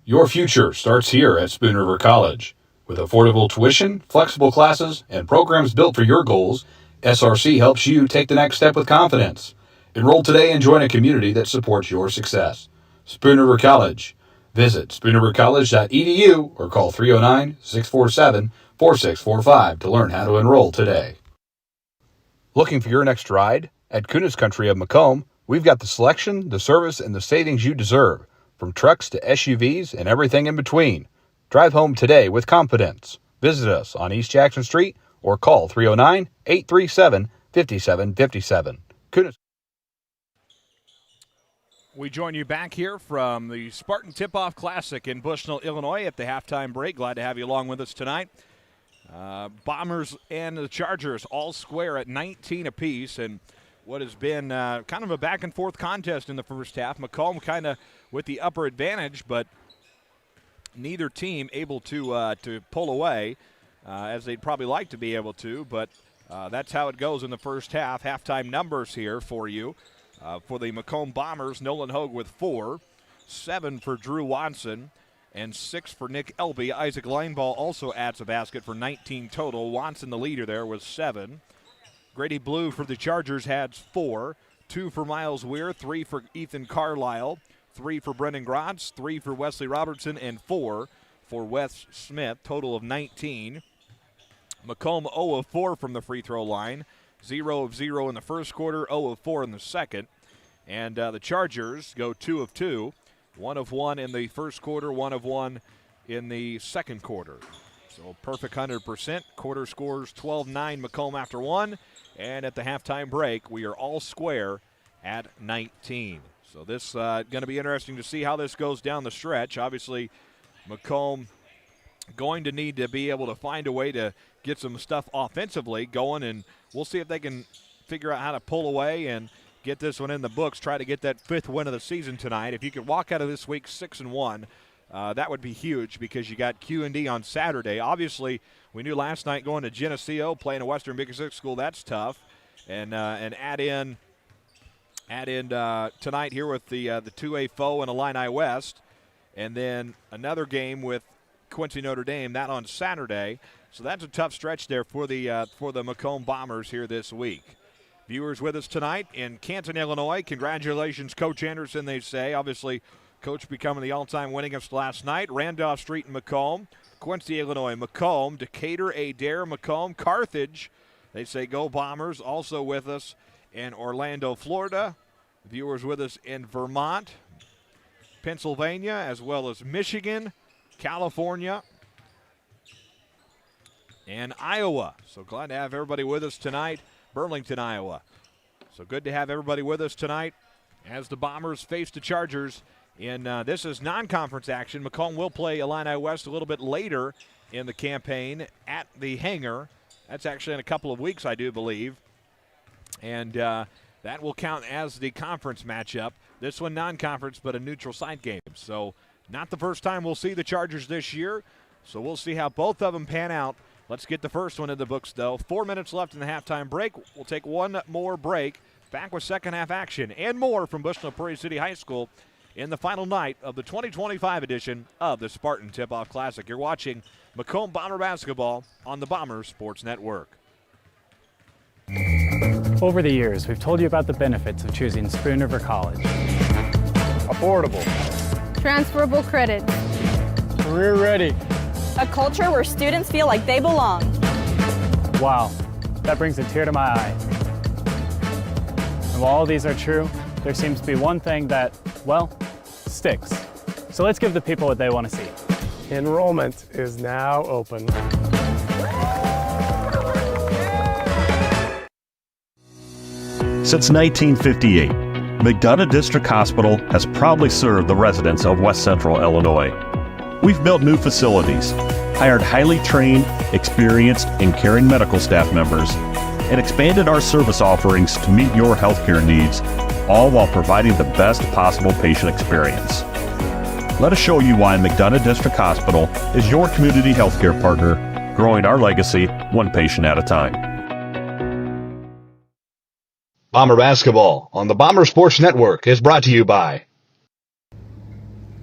Your future starts here at Spoon River College. With affordable tuition, flexible classes, and programs built for your goals, SRC helps you take the next step with confidence. Enroll today and join a community that supports your success. Spoon River College. Visit spoonrivercollege.edu or call 309-647-4645 to learn how to enroll today. Looking for your next ride? At Kunis Country of Macomb, we've got the selection, the service, and the savings you deserve, from trucks to SUVs and everything in between. Drive home today with confidence. Visit us on East Jackson Street or call 309-837-5757. Kunis. We join you back here from the Spartan Tip-Off Classic in Bushnell, Illinois at the halftime break. Glad to have you along with us tonight. Bombers and the Chargers all square at 19 apiece, and what has been kind of a back-and-forth contest in the first half. Macomb kind of with the upper advantage, but neither team able to pull away as they'd probably like to be able to, but that's how it goes in the first half. Halftime numbers here for you. For the Macomb Bombers, Nolan Hogue with 4, 7 for Drew Watson, and 6 for Nick Elby. Isaac Lineball also adds a basket for 19 total. Watson, the leader there, with 7. Grady Blue for the Chargers had 4, 2 for Miles Weir, 3 for Ethan Carlisle, 3 for Brendan Grotz, 3 for Wesley Robertson, and 4 for Wes Smith, total of 19. Macomb 0 of 4 from the free throw line, 0 of 0 in the first quarter, 0 of 4 in the second. And the Chargers go 2 of 2, 1 of 1 in the first quarter, 1 of 1 in the second quarter. So perfect 100%. Quarter scores 12-9 Macomb after 1. And at the halftime break, we are all square at 19. So this is going to be interesting to see how this goes down the stretch. Obviously, Macomb going to need to be able to find a way to get some stuff offensively going, and we'll see if they can figure out how to pull away and get this one in the books, try to get that 5th win of the season tonight. If you could walk out of this week 6-1, that would be huge because you got Q&D on Saturday. Obviously, we knew last night going to Geneseo, playing a Western Big Six school, that's tough. And add in tonight here with the 2A foe and Illini West, and then another game with Quincy Notre Dame, that on Saturday. So that's a tough stretch there for the Macomb Bombers here this week. Viewers with us tonight in Canton, Illinois. Congratulations, Coach Anderson, they say. Obviously, Coach becoming the all-time winningest last night. Randolph Street in Macomb, Quincy, Illinois, Macomb, Decatur, Adair, Macomb, Carthage. They say go Bombers. Also with us in Orlando, Florida. Viewers with us in Vermont, Pennsylvania, as well as Michigan, California, and Iowa. So glad to have everybody with us tonight. Burlington, Iowa. So good to have everybody with us tonight as the Bombers face the Chargers. And this is non-conference action. Macomb will play Illini West a little bit later in the campaign at the hangar. That's actually in a couple of weeks, I do believe. And that will count as the conference matchup. This one non-conference, but a neutral site game. So not the first time we'll see the Chargers this year. So we'll see how both of them pan out. Let's get the first one in the books, though. 4 minutes left in the halftime break. We'll take one more break. Back with second half action and more from Bushnell Prairie City High School in the final night of the 2025 edition of the Spartan Tip-Off Classic. You're watching Macomb Bomber Basketball on the Bomber Sports Network. Over the years, we've told you about the benefits of choosing Spoon River College. Affordable. Transferable credit. Career ready. A culture where students feel like they belong. Wow, that brings a tear to my eye. And while all these are true, there seems to be one thing that, well, sticks. So let's give the people what they want to see. Enrollment is now open. Since 1958, McDonough District Hospital has proudly served the residents of West Central Illinois. We've built new facilities, hired highly trained, experienced, and caring medical staff members, and expanded our service offerings to meet your healthcare needs, all while providing the best possible patient experience. Let us show you why McDonough District Hospital is your community healthcare partner, growing our legacy one patient at a time. Bomber Basketball on the Bomber Sports Network is brought to you by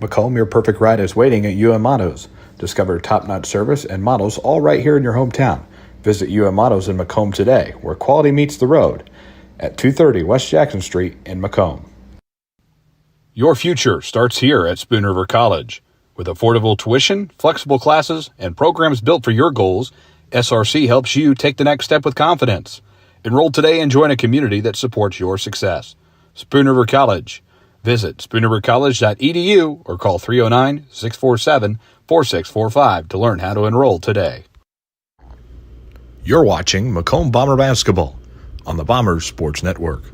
Macomb, your perfect ride is waiting at UM Autos. Discover top-notch service and models all right here in your hometown. Visit UM Autos in Macomb today, where quality meets the road, at 230 West Jackson Street in Macomb. Your future starts here at Spoon River College. With affordable tuition, flexible classes, and programs built for your goals, SRC helps you take the next step with confidence. Enroll today and join a community that supports your success. Spoon River College. Visit spoonrivercollege.edu or call 309-647-4645 to learn how to enroll today. You're watching Macomb Bomber Basketball on the Bomber Sports Network.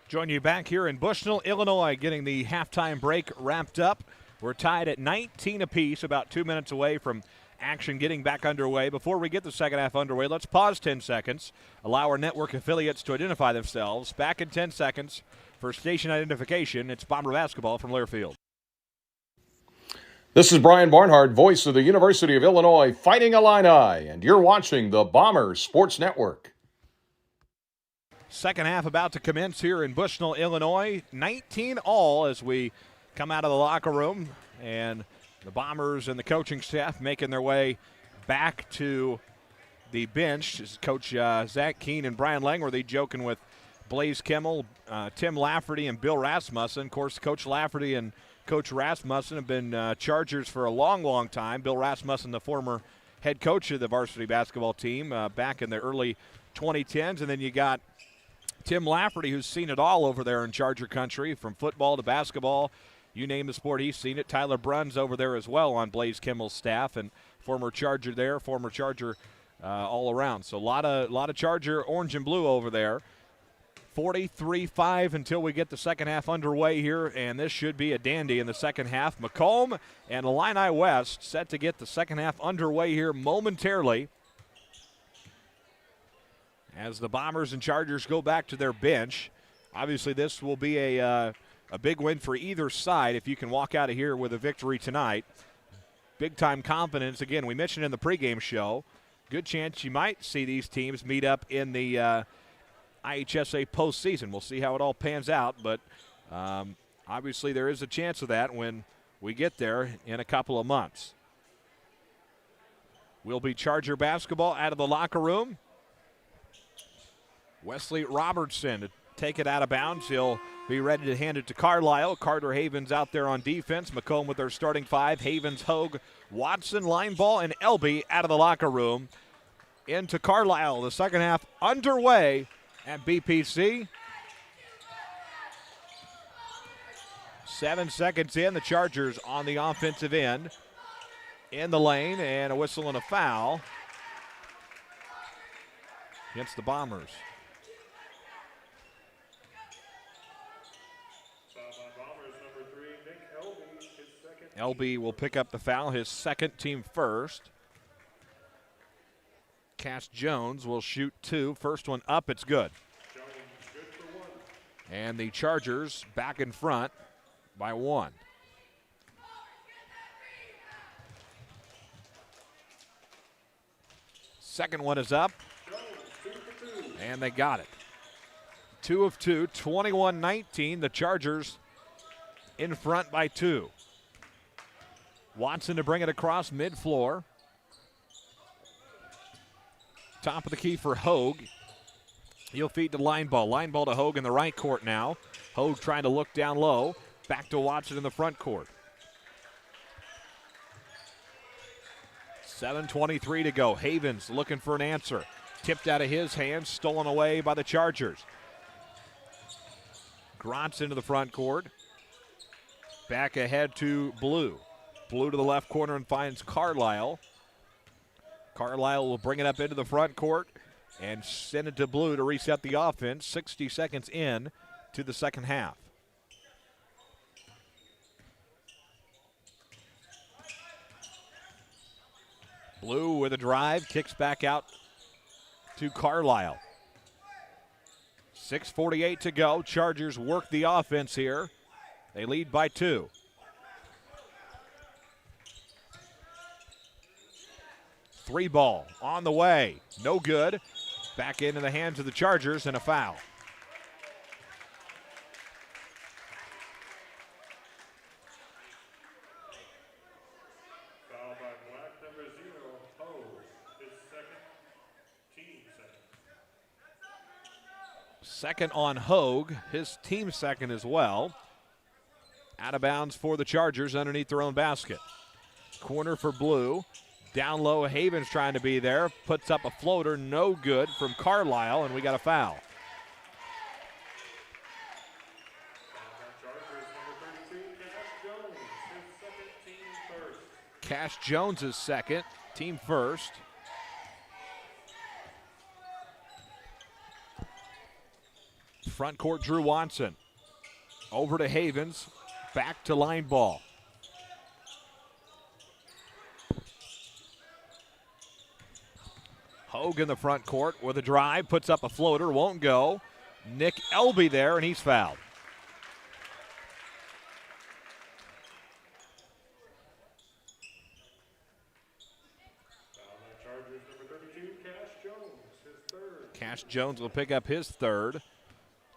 Join you back here in Bushnell, Illinois, getting the halftime break wrapped up. We're tied at 19 apiece, about 2 minutes away from action getting back underway. Before we get the second half underway, let's pause 10 seconds, allow our network affiliates to identify themselves. Back in 10 seconds for station identification. It's Bomber Basketball from Learfield. This is Brian Barnhart, voice of the University of Illinois Fighting Illini, and you're watching the Bomber Sports Network. Second half about to commence here in Bushnell, Illinois. 19 all as we come out of the locker room, and the Bombers and the coaching staff making their way back to the bench. This is Coach Zach Keene and Brian Langworthy joking with Blaze Kimmel, Tim Lafferty, and Bill Rasmussen. Of course, Coach Lafferty and Coach Rasmussen have been Chargers for a long, long time. Bill Rasmussen, the former head coach of the varsity basketball team back in the early 2010s. And then you got Tim Lafferty, who's seen it all over there in Charger country, from football to basketball. You name the sport, he's seen it. Tyler Brunn's over there as well on Blaze Kimmel's staff, and former Charger there, former Charger all around. So a lot of Charger orange and blue over there. 43-5 until we get the second half underway here, and this should be a dandy in the second half. Macomb and Illini West set to get the second half underway here momentarily as the Bombers and Chargers go back to their bench. Obviously, this will be a big win for either side if you can walk out of here with a victory tonight. Big-time confidence. Again, we mentioned in the pregame show, good chance you might see these teams meet up in the IHSA postseason. We'll see how it all pans out, but obviously there is a chance of that when we get there in a couple of months. Will be Charger basketball out of the locker room. Wesley Robertson to take it out of bounds. He'll be ready to hand it to Carlisle. Carter Havens out there on defense. Macomb with their starting five. Havens, Hogue, Watson, Lineball, and Elby out of the locker room. Into Carlisle. The second half underway at BPC. 7 seconds in. The Chargers on the offensive end. In the lane, and a whistle and a foul against the Bombers. Elby will pick up the foul, his second, team first. Cass Jones will shoot two. First one up, it's good. And the Chargers back in front by one. Second one is up, and they got it. 2 of 2, 21-19. The Chargers in front by 2. Watson to bring it across mid-floor. Top of the key for Hogue. He'll feed to Lineball. Lineball to Hogue in the right court now. Hogue trying to look down low. Back to Watson in the front court. 7:23 to go. Havens looking for an answer. Tipped out of his hands, stolen away by the Chargers. Grantz into the front court. Back ahead to Blue. Blue to the left corner and finds Carlisle. Carlisle will bring it up into the front court and send it to Blue to reset the offense. 60 seconds in to the second half. Blue with a drive, kicks back out to Carlisle. 6:48 to go. Chargers work the offense here. They lead by 2. Three ball on the way. No good. Back into the hands of the Chargers and a foul. Foul by Black, number 0, Hogue, his second, team second. Second on Hogue, his team second as well. Out of bounds for the Chargers underneath their own basket. Corner for Blue. Down low, Havens trying to be there. Puts up a floater, no good from Carlisle, and we got a foul. Cash Jones is second, team first. Front court, Drew Watson. Over to Havens, back to Lineball. Hogue in the front court with a drive, puts up a floater, won't go. Nick Elby there, and he's fouled. Chargers, number 32, Cash Jones, his third. Cash Jones will pick up his third.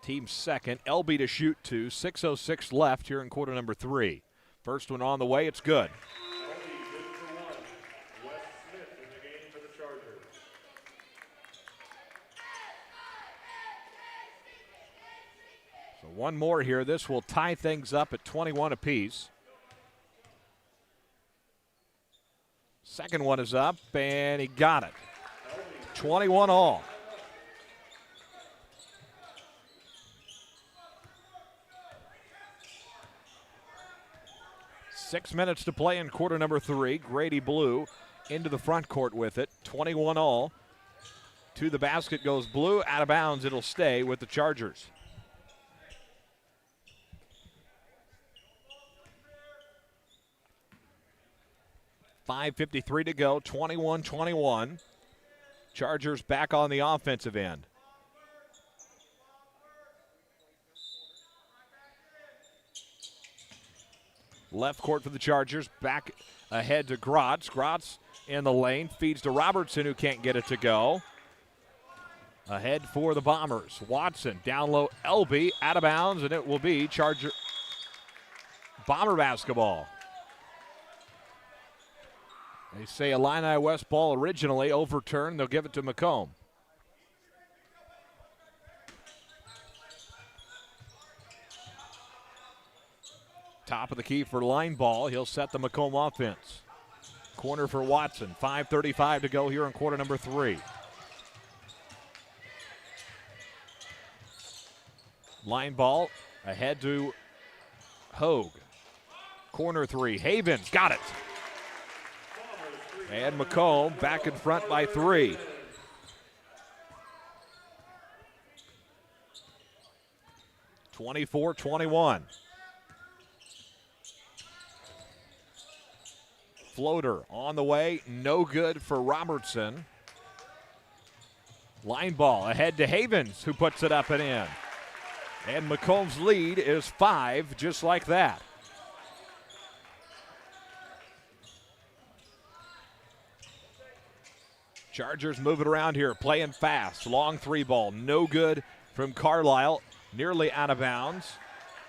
Team second. Elby to shoot 2. 6:06 left here in quarter number 3. First one on the way, it's good. So one more here. This will tie things up at 21 apiece. Second one is up, and he got it. 21 all. Six minutes to play in quarter number 3. Grady Blue into the front court with it. 21 all. To the basket goes Blue. Out of bounds. It'll stay with the Chargers. .5:53 to go. 21-21. Chargers back on the offensive end. Left court for the Chargers. Back ahead to Grotz. Grotz in the lane. Feeds to Robertson, who can't get it to go. Ahead for the Bombers. Watson down low. Elby out of bounds, and it will be Charger Bomber basketball. They say Illini West ball originally overturned. They'll give it to Macomb. Top of the key for line ball. He'll set the Macomb offense. Corner for Watson. 5:35 to go here in quarter number 3. Line ball ahead to Hogue. Corner 3. Havens got it. And Macomb back in front by 3. (24-21). Floater on the way, no good for Robertson. Line ball ahead to Havens, who puts it up and in. And Macomb's lead is 5, just like that. Chargers move it around here, playing fast. Long 3 ball, no good from Carlisle, nearly out of bounds.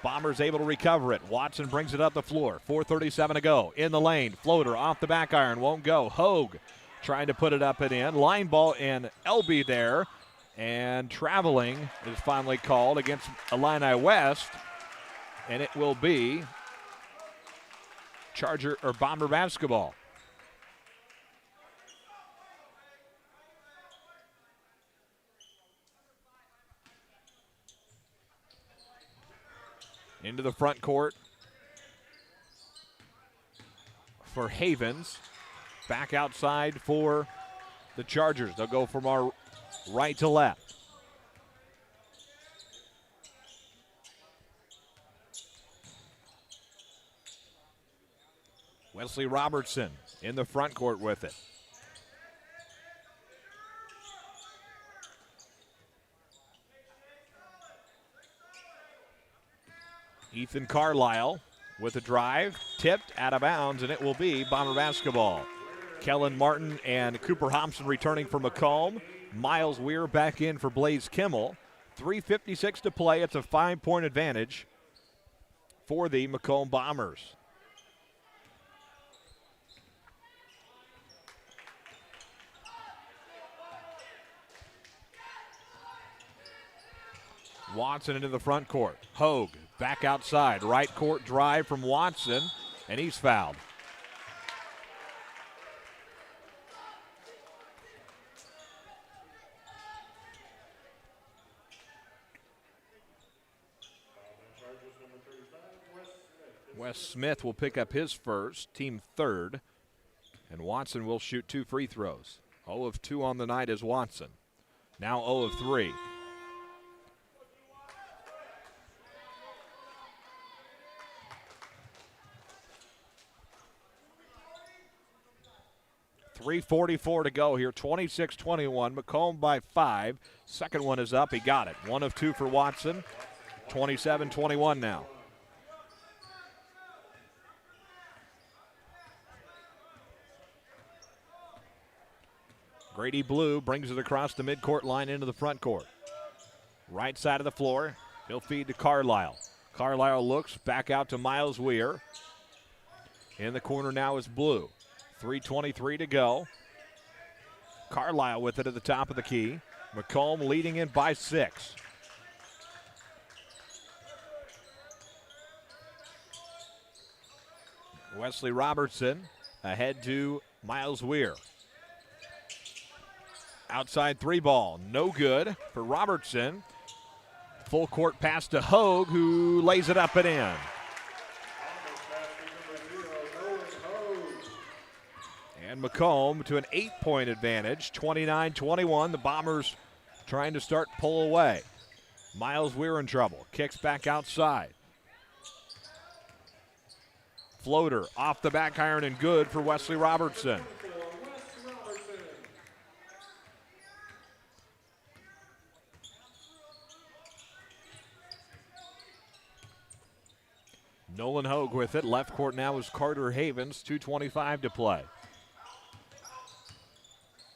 Bombers able to recover it. Watson brings it up the floor. 4:37 to go. In the lane. Floater off the back iron. Won't go. Hogue trying to put it up and in. Line ball in. Elby there. And traveling is finally called against Illini West. And it will be Charger or Bomber basketball. Into the front court for Havens. Back outside for the Chargers. They'll go from our right to left. Wesley Robertson in the front court with it. Ethan Carlisle with a drive, tipped out of bounds, and it will be Bomber basketball. Kellen Martin and Cooper Hobson returning for Macomb. Miles Weir back in for Blaze Kimmel. 3:56 to play. It's a 5-point advantage for the Macomb Bombers. Watson into the front court. Hogue back outside. Right court drive from Watson, and he's fouled. Wes Smith will pick up his first, team third, and Watson will shoot 2 free throws. 0 of 2 on the night is Watson. Now 0 of 3. .344 to go here, 26-21. Macomb by 5. Second one is up. He got it. 1 of 2 for Watson. 27-21 now. Grady Blue brings it across the midcourt line into the front court. Right side of the floor. He'll feed to Carlisle. Carlisle looks back out to Miles Weir. In the corner now is Blue. 3:23 to go. Carlisle with it at the top of the key. Macomb leading in by 6. Wesley Robertson ahead to Miles Weir. Outside three ball, no good for Robertson. Full court pass to Hogue, who lays it up and in. And Macomb to an 8-point advantage, 29-21. The Bombers trying to start pull away. Miles Weir in trouble, kicks back outside. Floater off the back iron and good for Wesley Robertson. Nolan Hogue with it. Left court now is Carter Havens. 2:25 to play.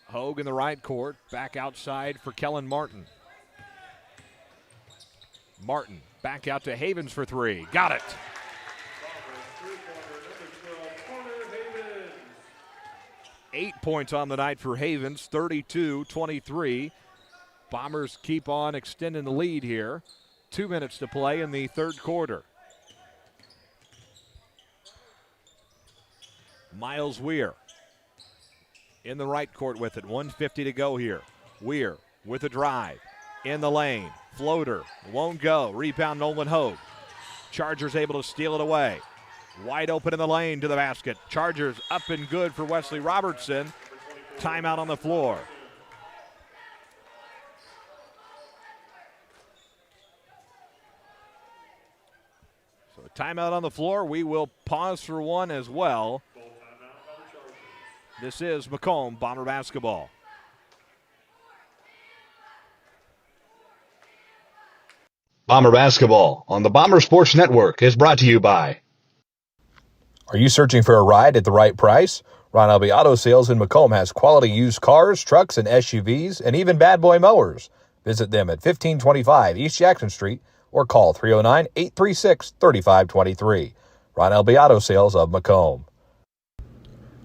Hogue in the right court. Back outside for Kellen Martin. Martin back out to Havens for three. Got it. Eight points on the night for Havens. 32-23. Bombers keep on extending the lead here. 2 minutes to play in the third quarter. Miles Weir in the right court with it. 1:50 to go here. Weir with a drive in the lane. Floater won't go. Rebound Nolan Hogue. Chargers able to steal it away. Wide open in the lane to the basket. Chargers up and good for Wesley Robertson. Timeout on the floor. So a timeout on the floor. We will pause for one as well. This is Macomb Bomber basketball. Bomber basketball on the Bomber Sports Network is brought to you by. Are you searching for a ride at the right price? Ron Elby Auto Sales in Macomb has quality used cars, trucks, and SUVs, and even bad boy mowers. Visit them at 1525 East Jackson Street or call 309-836-3523. Ron Elby Auto Sales of Macomb.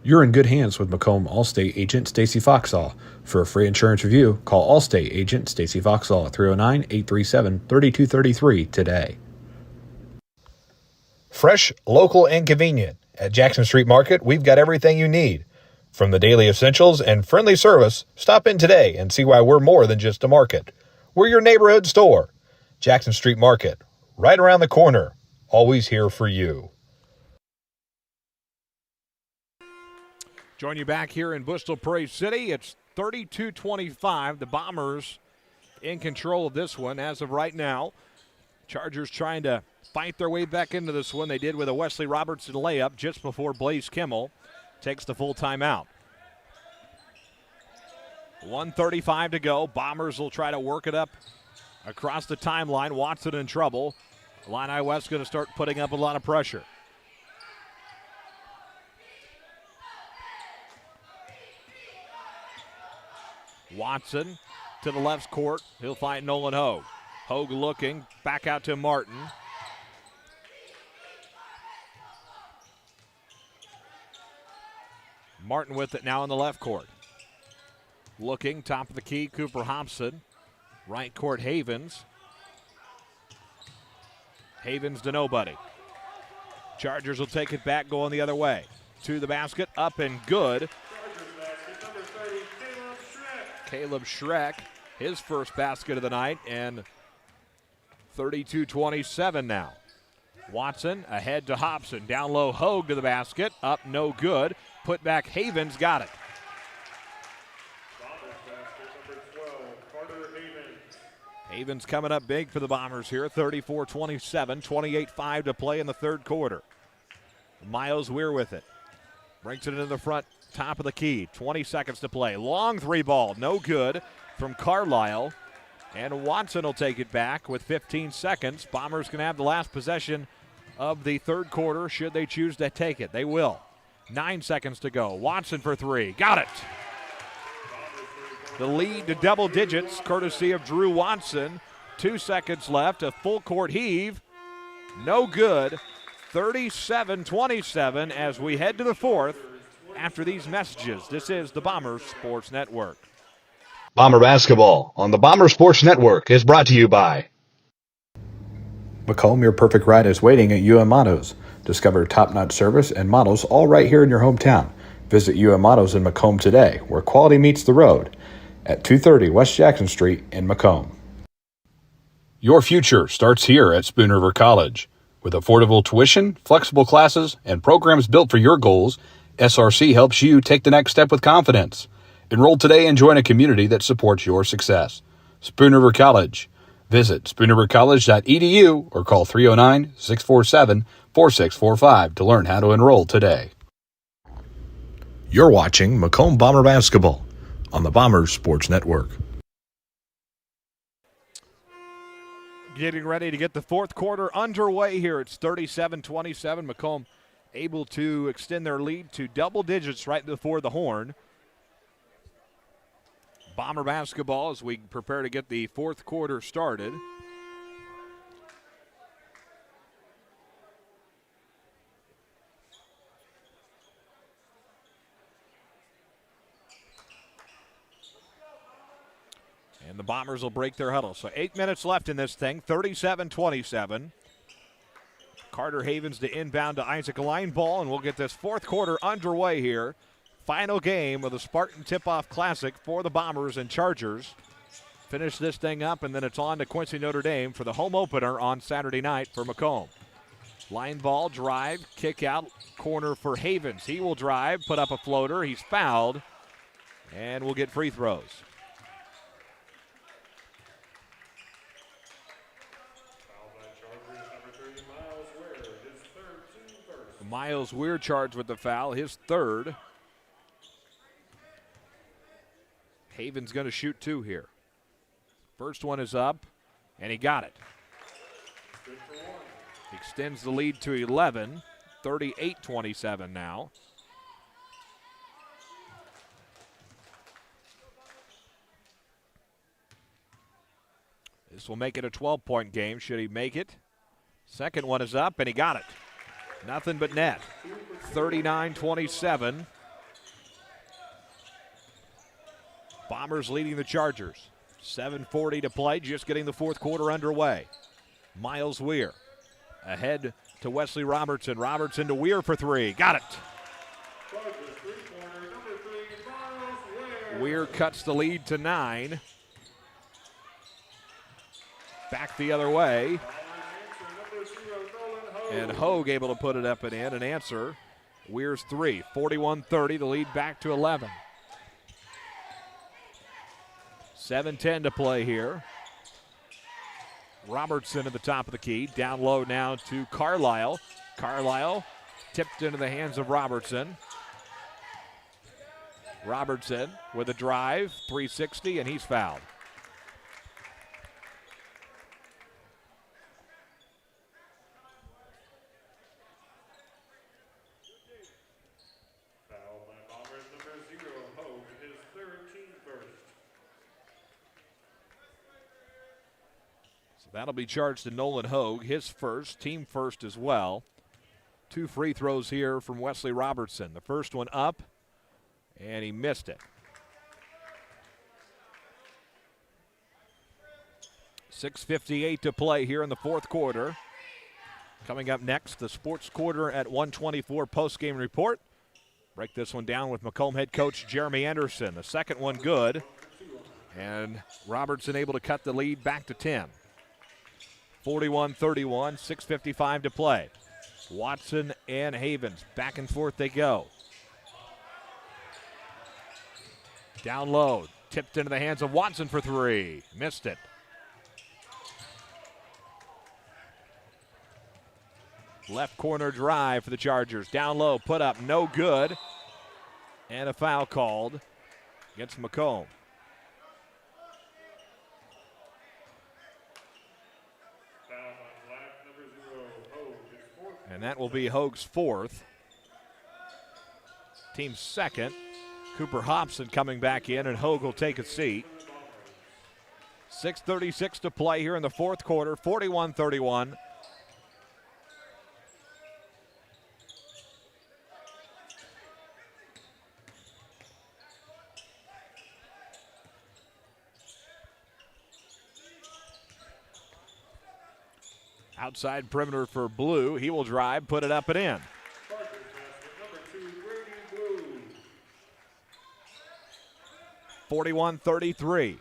You're in good hands with Macomb Allstate agent Stacy Foxall. For a free insurance review, call Allstate agent Stacy Foxall at 309-837-3233 today. Fresh, local, and convenient. At Jackson Street Market, we've got everything you need. From the daily essentials and friendly service, stop in today and see why we're more than just a market. We're your neighborhood store. Jackson Street Market, right around the corner. Always here for you. Join you back here in Bristol Prairie City. It's 32-25. The Bombers in control of this one as of right now. Chargers trying to fight their way back into this one. They did with a Wesley Robertson layup just before Blaze Kimmel takes the full timeout. 1:35 to go. Bombers will try to work it up across the timeline. Watson in trouble. Illini West going to start putting up a lot of pressure. Watson to the left court. He'll find Nolan Hogue. Hogue looking. Back out to Martin. Martin with it now in the left court. Looking. Top of the key. Cooper Hobson. Right court Havens. Havens to nobody. Chargers will take it back going the other way. To the basket. Up and good. Caleb Schreck, his first basket of the night, and 32-27 now. Watson ahead to Hobson. Down low, Hogue to the basket. Up, no good. Put back, Havens got it. Havens coming up big for the Bombers here. 34-27, 28-5 to play in the third quarter. Miles Weir with it. Brings it into the front. Top of the key, 20 seconds to play. Long three ball, no good from Carlisle. And Watson will take it back with 15 seconds. Bombers can have the last possession of the third quarter should they choose to take it. They will. 9 seconds to go. Watson for three. Got it. The lead to double digits, courtesy of Drew Watson. 2 seconds left, a full court heave. No good. 37-27 as we head to the fourth. After these messages, this is the Bomber Sports Network. Bomber basketball on the Bomber Sports Network is brought to you by Macomb, your perfect ride is waiting at UM Autos. Discover top-notch service and models all right here in your hometown. Visit UM Autos in Macomb today, where quality meets the road, at 230 West Jackson Street in Macomb. Your future starts here at Spoon River College. With affordable tuition, flexible classes, and programs built for your goals, SRC helps you take the next step with confidence. Enroll today and join a community that supports your success. Spoon River College. Visit spoonrivercollege.edu or call 309-647-4645 to learn how to enroll today. You're watching Macomb Bomber Basketball on the Bombers Sports Network. Getting ready to get the fourth quarter underway here. It's 37-27. Macomb able to extend their lead to double digits right before the horn. Bomber basketball as we prepare to get the fourth quarter started. And the Bombers will break their huddle. So 8 minutes left in this thing, 37-27. Carter Havens to inbound to Isaac Lineball, and we'll get this fourth quarter underway here. Final game of the Spartan Tip-Off Classic for the Bombers and Chargers. Finish this thing up, and then it's on to Quincy Notre Dame for the home opener on Saturday night for Macomb. Lineball, drive, kick out, corner for Havens. He will drive, put up a floater. He's fouled, and we'll get free throws. Miles Weir charged with the foul, his third. Haven's going to shoot two here. First one is up, and he got it. Extends the lead to 11, 38-27 now. This will make it a 12-point game, should he make it. Second one is up, and he got it. Nothing but net. 39-27. Bombers leading the Chargers. 7:40 to play, just getting the fourth quarter underway. Miles Weir ahead to Wesley Robertson. Robertson to Weir for three. Got it. Weir cuts the lead to 9. Back the other way. And Hogue able to put it up and in. An answer. Weir's three. 41-30. The lead back to 11. 7:10 to play here. Robertson at the top of the key. Down low now to Carlisle. Carlisle tipped into the hands of Robertson. Robertson with a drive. 360, and he's fouled. That'll be charged to Nolan Hogue, his first, team first as well. 2 free throws here from Wesley Robertson. The first one up, and he missed it. 6:58 to play here in the fourth quarter. Coming up next, the Sports Quarter at 1:24 postgame report. Break this one down with Macomb head coach Jeremy Anderson. The second one good, and Robertson able to cut the lead back to 10. 41-31, 6:55 to play. Watson and Havens, back and forth they go. Down low, tipped into the hands of Watson for three. Missed it. Left corner drive for the Chargers. Down low, put up, no good. And a foul called against Macomb. And that will be Hogue's fourth. Team's second. Cooper Hobson coming back in, and Hogue will take a seat. 6:36 to play here in the fourth quarter, 41-31. Outside perimeter for Blue. He will drive, put it up and in. 41-33.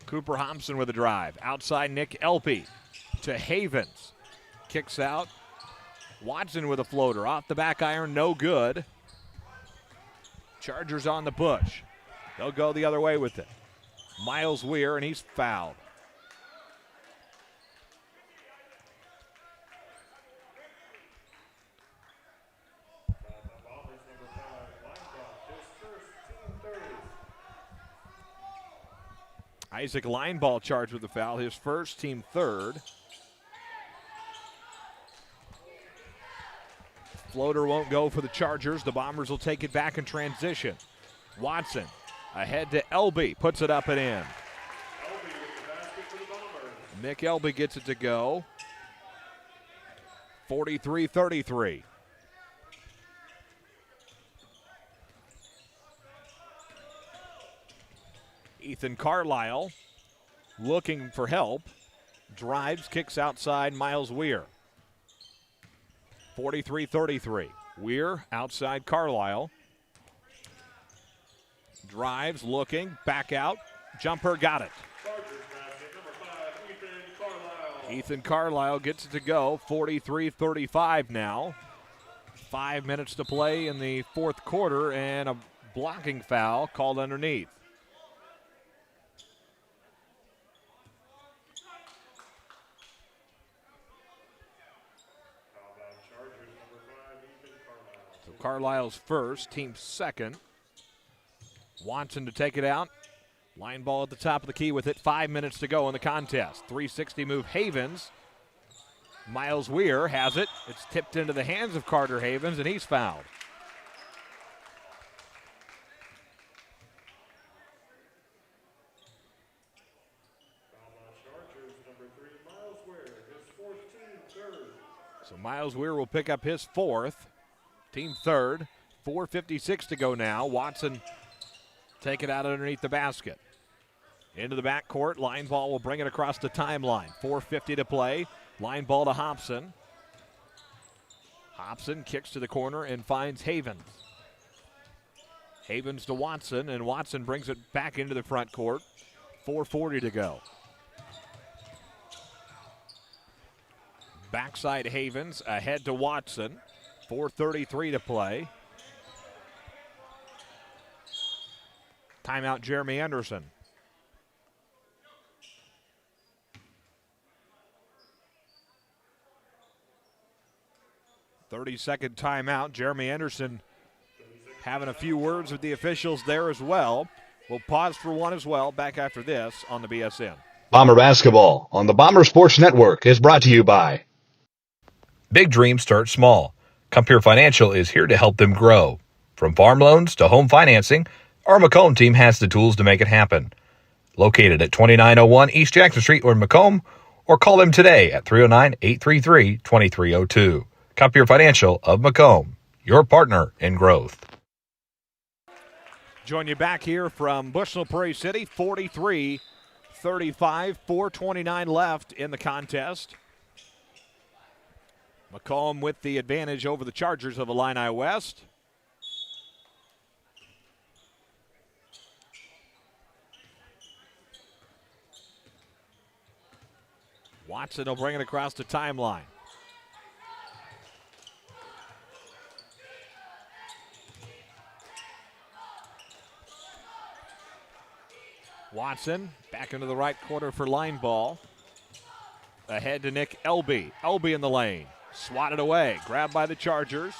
Cooper Hobson with a drive. Outside Nick Elpy to Havens. Kicks out. Watson with a floater. Off the back iron, no good. Chargers on the push. They'll go the other way with it. Miles Weir, and he's fouled. Isaac Lineball charged with the foul, his first, team third. Floater won't go for the Chargers. The Bombers will take it back in transition. Watson ahead to Elby, puts it up and in. Nick Elby gets it to go. 43-33. Ethan Carlisle looking for help. Drives, kicks outside Miles Weir. 43-33. Weir outside Carlisle. Drives, looking, back out. Jumper, got it. Ethan Carlisle gets it to go. 43-35 now. 5 minutes to play in the fourth quarter, and a blocking foul called underneath. So Carlisle's first, team second. Watson to take it out. Line ball at the top of the key with it. 5 minutes to go in the contest. 360 move Havens. Miles Weir has it. It's tipped into the hands of Carter Havens, and he's fouled. So Miles Weir will pick up his fourth. Team third. 4:56 to go now. Watson take it out underneath the basket. Into the backcourt. Line ball will bring it across the timeline. 4:50 to play. Line ball to Hobson. Hobson kicks to the corner and finds Havens. Havens to Watson, and Watson brings it back into the front court. 4:40 to go. Backside Havens ahead to Watson. 4:33 to play. Timeout Jeremy Anderson. Thirty-second timeout. Jeremy Anderson having a few words with the officials there as well. We'll pause for one as well. Back after this on the BSN. Bomber Basketball on the Bomber Sports Network is brought to you by Big dreams start small. Compeer Financial is here to help them grow. From farm loans to home financing, our Macomb team has the tools to make it happen. Located at 2901 East Jackson Street or in Macomb, or call them today at 309-833-2302. Compeer Financial of Macomb, your partner in growth. Join you back here from Bushnell Prairie City. 43-35, 4:29 left in the contest. Macomb with the advantage over the Chargers of Illini West. Watson will bring it across the timeline. Watson back into the right corner for line ball. Ahead to Nick Elby. Elby in the lane. Swatted away. Grabbed by the Chargers.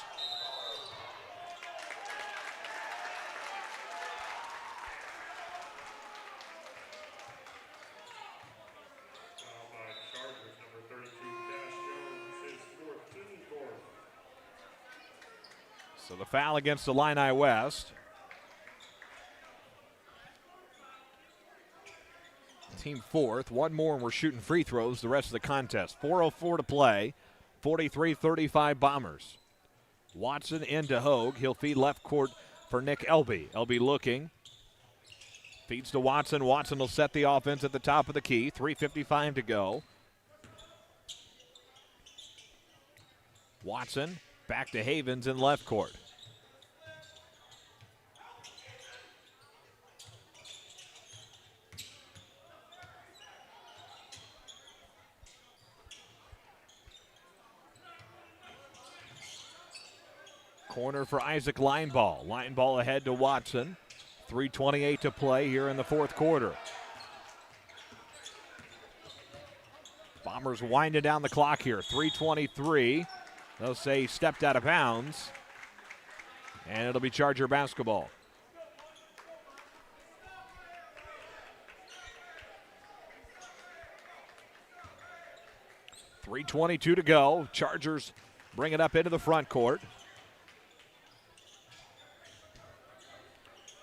So the foul against Illini West. Team fourth. One more and we're shooting free throws the rest of the contest. 4:04 to play. 43-35 Bombers. Watson into Hogue. He'll feed left court for Nick Elby. Elby looking. Feeds to Watson. Watson will set the offense at the top of the key. 3:55 to go. Watson back to Havens in left court. Corner for Isaac Lineball. Lineball ahead to Watson. 3:28 to play here in the fourth quarter. Bombers winding down the clock here. 3:23. They'll say he stepped out of bounds. And it'll be Charger basketball. .322 to go. Chargers bring it up into the front court.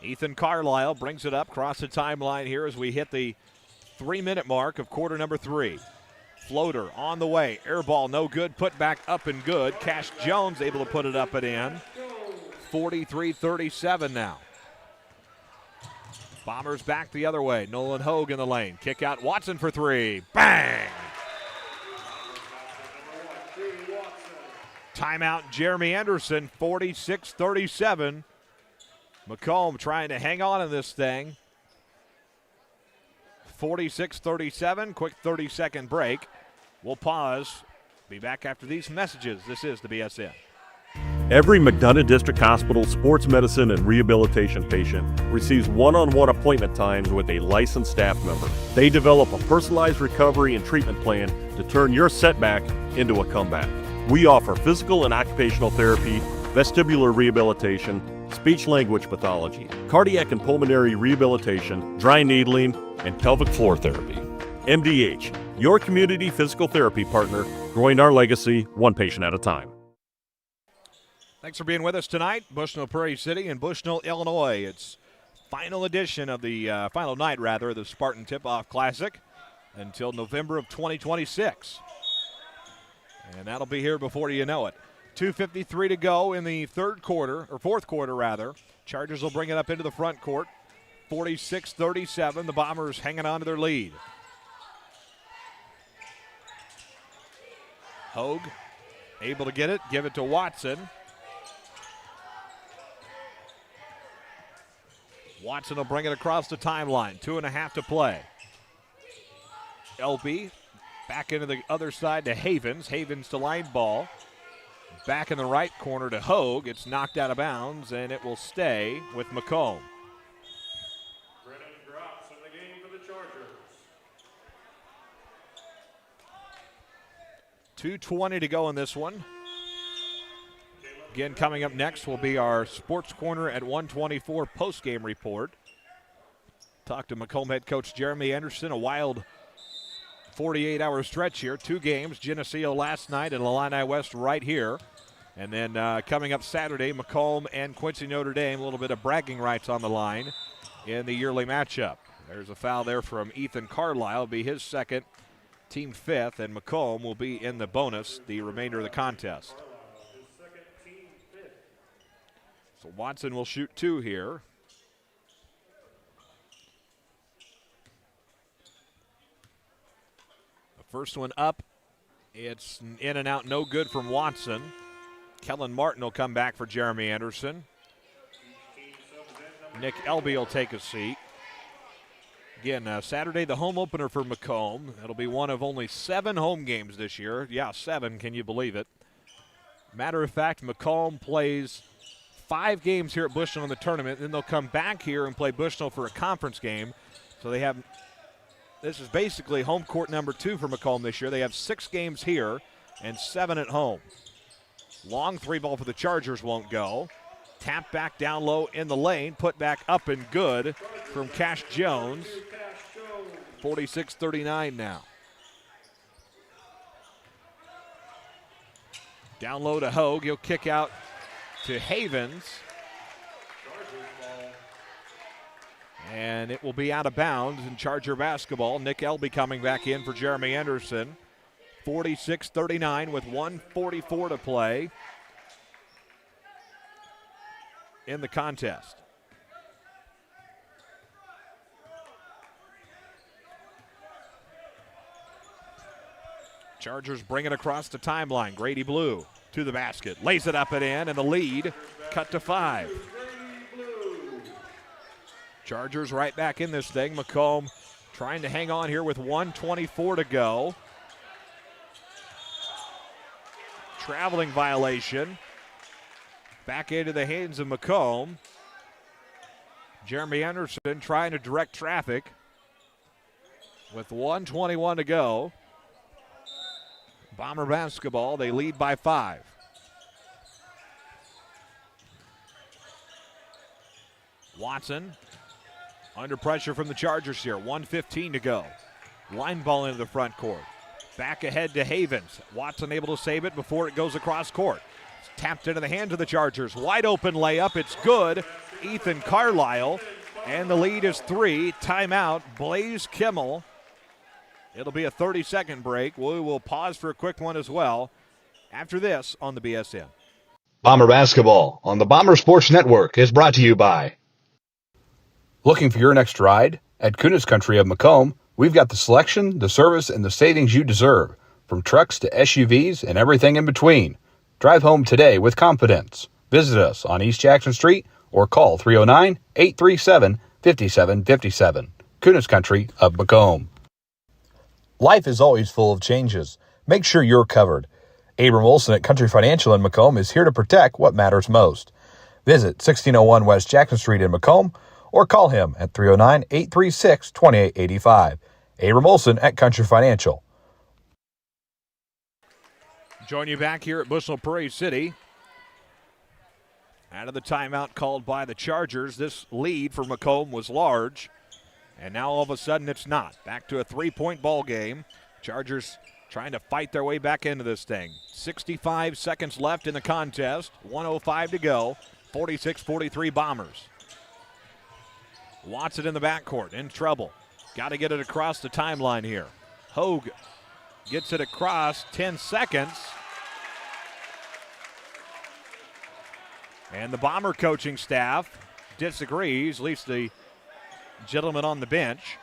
Ethan Carlisle brings it up across the timeline here as we hit the 3-minute mark of quarter number 3. Floater on the way. Air ball no good. Put back up and good. Cash Jones able to put it up and in. 43-37 now. Bombers back the other way. Nolan Hogue in the lane. Kick out Watson for 3. Bang! Timeout Jeremy Anderson. 46-37. Macomb trying to hang on in this thing. 46-37, quick 30-second break. We'll pause. Be back after these messages. This is the BSN. Every McDonough District Hospital sports medicine and rehabilitation patient receives one-on-one appointment times with a licensed staff member. They develop a personalized recovery and treatment plan to turn your setback into a comeback. We offer physical and occupational therapy, vestibular rehabilitation, speech-language pathology, cardiac and pulmonary rehabilitation, dry needling, and pelvic floor therapy. MDH, your community physical therapy partner, growing our legacy one patient at a time. Thanks for being with us tonight. Bushnell Prairie City and Bushnell, Illinois. It's final edition of the final night, rather, of the Spartan Tip-Off Classic until November of 2026. And that'll be here before you know it. 2:53 to go in the fourth quarter, rather. Chargers will bring it up into the front court. 46-37, the Bombers hanging on to their lead. Hogue able to get it, give it to Watson. Watson will bring it across the timeline. 2.5 to play. LB back into the other side to Havens. Havens to Lineball. Back in the right corner to Hogue. It's knocked out of bounds, and it will stay with Macomb. Brennan drops in the game for the Chargers. 2:20 to go in this one. Again, coming up next will be our Sports Corner at 1:24 post-game report. Talk to Macomb head coach Jeremy Anderson. A wild 48-hour stretch here. 2 games, Geneseo last night and Illini West right here. And then coming up Saturday, Macomb and Quincy Notre Dame. A little bit of bragging rights on the line in the yearly matchup. There's a foul there from Ethan Carlisle. It'll be his second, team 5th, and Macomb will be in the bonus the remainder of the contest. So Watson will shoot 2 here. The first one up. It's in and out, no good from Watson. Kellen Martin will come back for Jeremy Anderson. Nick Elby will take a seat. Again, Saturday, the home opener for Macomb. It'll be one of only 7 home games this year. Yeah, 7, can you believe it? Matter of fact, Macomb plays 5 games here at Bushnell in the tournament. Then they'll come back here and play Bushnell for a conference game. So they have, this is basically home court number 2 for Macomb this year. They have 6 games here and 7 at home. Long 3 ball for the Chargers won't go. Tap back down low in the lane. Put back up and good from Cash Jones. 46-39 now. Down low to Hogue. He'll kick out to Havens. And it will be out of bounds in Charger basketball. Nick Elby coming back in for Jeremy Anderson. 46-39 with 1:44 to play in the contest. Chargers bring it across the timeline. Grady Blue to the basket, lays it up and in, and the lead cut to 5. Chargers right back in this thing. Macomb trying to hang on here with 1:24 to go. Traveling violation. Back into the hands of Macomb. Jeremy Anderson trying to direct traffic with 1:21 to go. Bomber basketball, they lead by 5. Watson under pressure from the Chargers here. 1:15 to go. Line ball into the front court. Back ahead to Havens. Watson able to save it before it goes across court. It's tapped into the hands of the Chargers. Wide open layup. It's good. Ethan Carlisle. And the lead is 3. Timeout. Blaze Kimmel. It'll be a 30-second break. We will pause for a quick one as well after this on the BSN. Bomber Basketball on the Bomber Sports Network is brought to you by. Looking for your next ride? At Kunis Country of Macomb, we've got the selection, the service, and the savings you deserve. From trucks to SUVs and everything in between. Drive home today with confidence. Visit us on East Jackson Street or call 309-837-5757. Kunis Country of Macomb. Life is always full of changes. Make sure you're covered. Abram Olson at Country Financial in Macomb is here to protect what matters most. Visit 1601 West Jackson Street in Macomb or call him at 309-836-2885. Abram Olson at Country Financial. Join you back here at Bushnell Prairie City. Out of the timeout called by the Chargers, this lead for Macomb was large, and now all of a sudden it's not. Back to a 3-point ball game. Chargers trying to fight their way back into this thing. 65 seconds left in the contest, 1:05 to go, 46-43 Bombers. Watson in the backcourt, in trouble. Got to get it across the timeline here. Hogue gets it across, 10 seconds. And the Bomber coaching staff disagrees, at least the gentleman on the bench.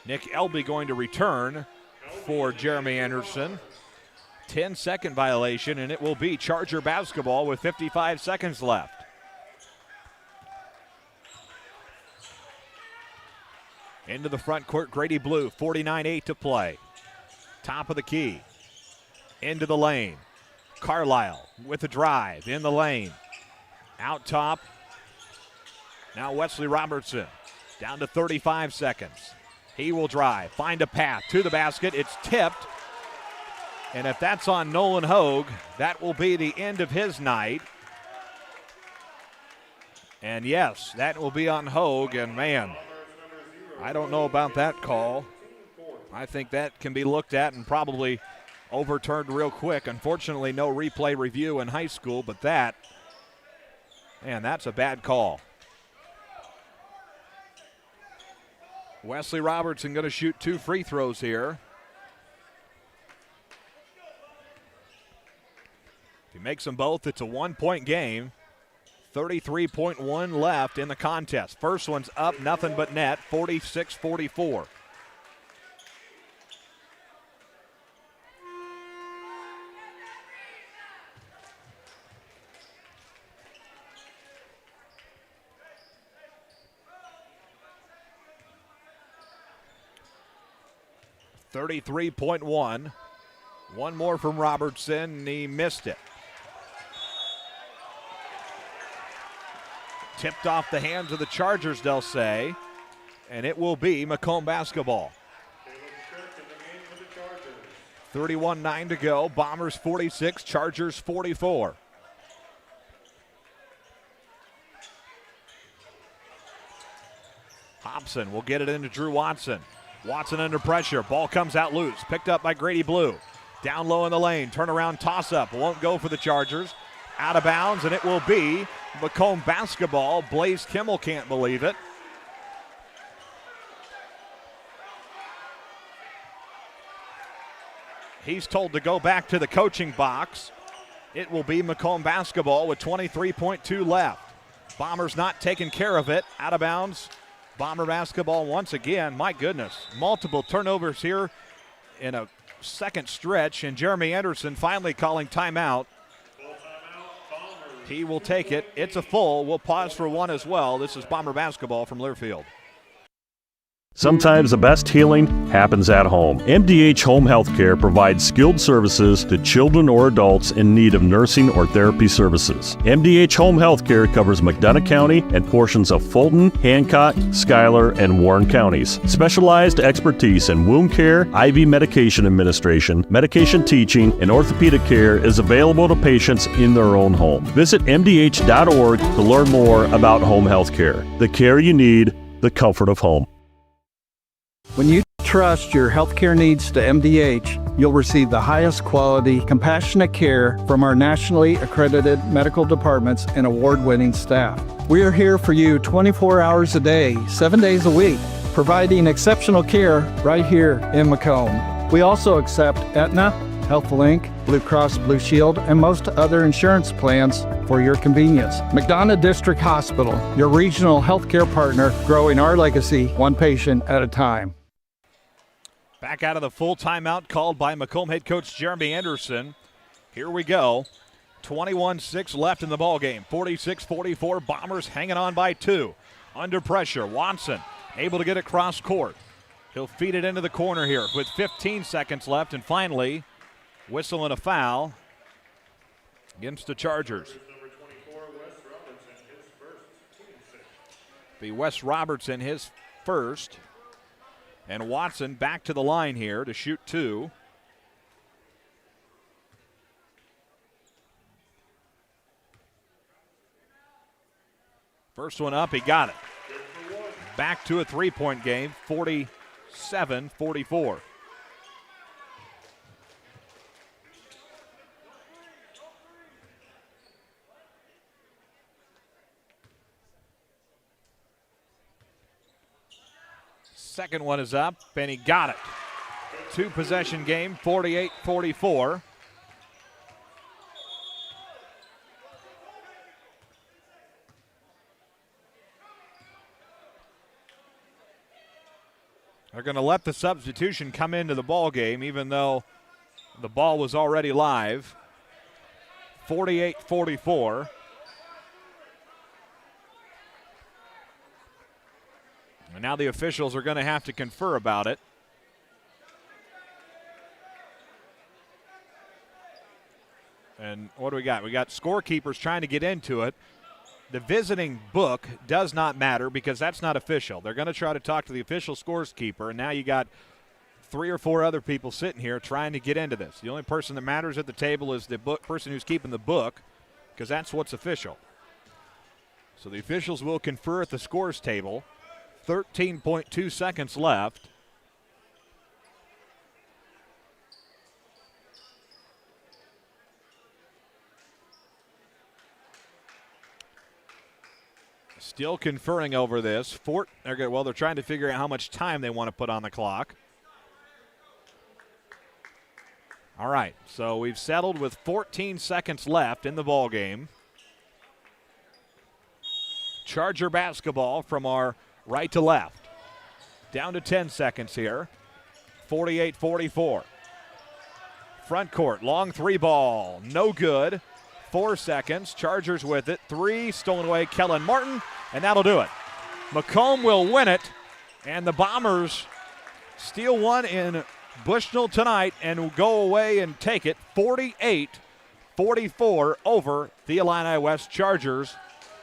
Nick Elby going to return for Jeremy Anderson. 10-second violation, and it will be Charger basketball with 55 seconds left. Into the front court, Grady Blue, 49-8 to play. Top of the key. Into the lane. Carlisle with the drive in the lane. Out top. Now Wesley Robertson. Down to 35 seconds. He will drive, find a path to the basket. It's tipped. And if that's on Nolan Hogue, that will be the end of his night. And yes, that will be on Hogue. And man, I don't know about that call. I think that can be looked at and probably overturned real quick. Unfortunately, no replay review in high school, but that's a bad call. Wesley Robertson going to shoot 2 free throws here. If he makes them both, it's a 1-point game. 33.1 left in the contest. First one's up, nothing but net, 46-44. .1. One more from Robertson, and he missed it. Tipped off the hands of the Chargers, they'll say, and it will be Macomb basketball. 31-9 to go. Bombers 46, Chargers 44. Hobson will get it into Drew Watson. Watson under pressure. Ball comes out loose. Picked up by Grady Blue. Down low in the lane. Turnaround toss-up. Won't go for the Chargers. Out of bounds, and it will be Macomb basketball. Blaze Kimmel can't believe it. He's told to go back to the coaching box. It will be Macomb basketball with 23.2 left. Bombers not taking care of it. Out of bounds. Bomber basketball once again. My goodness. Multiple turnovers here in a second stretch, and Jeremy Anderson finally calling timeout. He will take it. It's a full. We'll pause for one as well. This is Bomber basketball from Learfield. Sometimes the best healing happens at home. MDH Home Healthcare provides skilled services to children or adults in need of nursing or therapy services. MDH Home Healthcare covers McDonough County and portions of Fulton, Hancock, Schuyler, and Warren counties. Specialized expertise in wound care, IV medication administration, medication teaching, and orthopedic care is available to patients in their own home. Visit MDH.org to learn more about home healthcare. The care you need, the comfort of home. When you trust your healthcare needs to MDH, you'll receive the highest quality, compassionate care from our nationally accredited medical departments and award-winning staff. We are here for you 24 hours a day, 7 days a week, providing exceptional care right here in Macomb. We also accept Aetna, HealthLink, Blue Cross Blue Shield, and most other insurance plans for your convenience. McDonough District Hospital, your regional healthcare partner, growing our legacy one patient at a time. Back out of the full timeout called by Macomb head coach Jeremy Anderson. Here we go. 21-6 left in the ball game. 46-44, Bombers hanging on by 2. Under pressure, Watson able to get it cross court. He'll feed it into the corner here with 15 seconds left, and finally, whistle and a foul against the Chargers. Be Wes Robertson, his first. And Watson back to the line here to shoot 2. First one up, he got it. Back to a three-point game, 47-44. Second one is up, and he got it. 2-possession game, 48-44. They're going to let the substitution come into the ball game, even though the ball was already live. 48-44. And now the officials are going to have to confer about it. And what do we got? We got scorekeepers trying to get into it. The visiting book does not matter because that's not official. They're going to try to talk to the official scorekeeper, and now you got 3 or 4 other people sitting here trying to get into this. The only person that matters at the table is the person who's keeping the book, because that's what's official. So the officials will confer at the scores table. 13.2 seconds left. Still conferring over this. They're trying to figure out how much time they want to put on the clock. All right, so we've settled with 14 seconds left in the ball game. Charger basketball from our right to left. Down to 10 seconds here. 48-44. Front court, long 3 ball. No good. 4 seconds. Chargers with it. 3 stolen away. Kellen Martin, and that'll do it. Macomb will win it, and the Bombers steal one in Bushnell tonight and will go away and take it 48-44 over the Illini West Chargers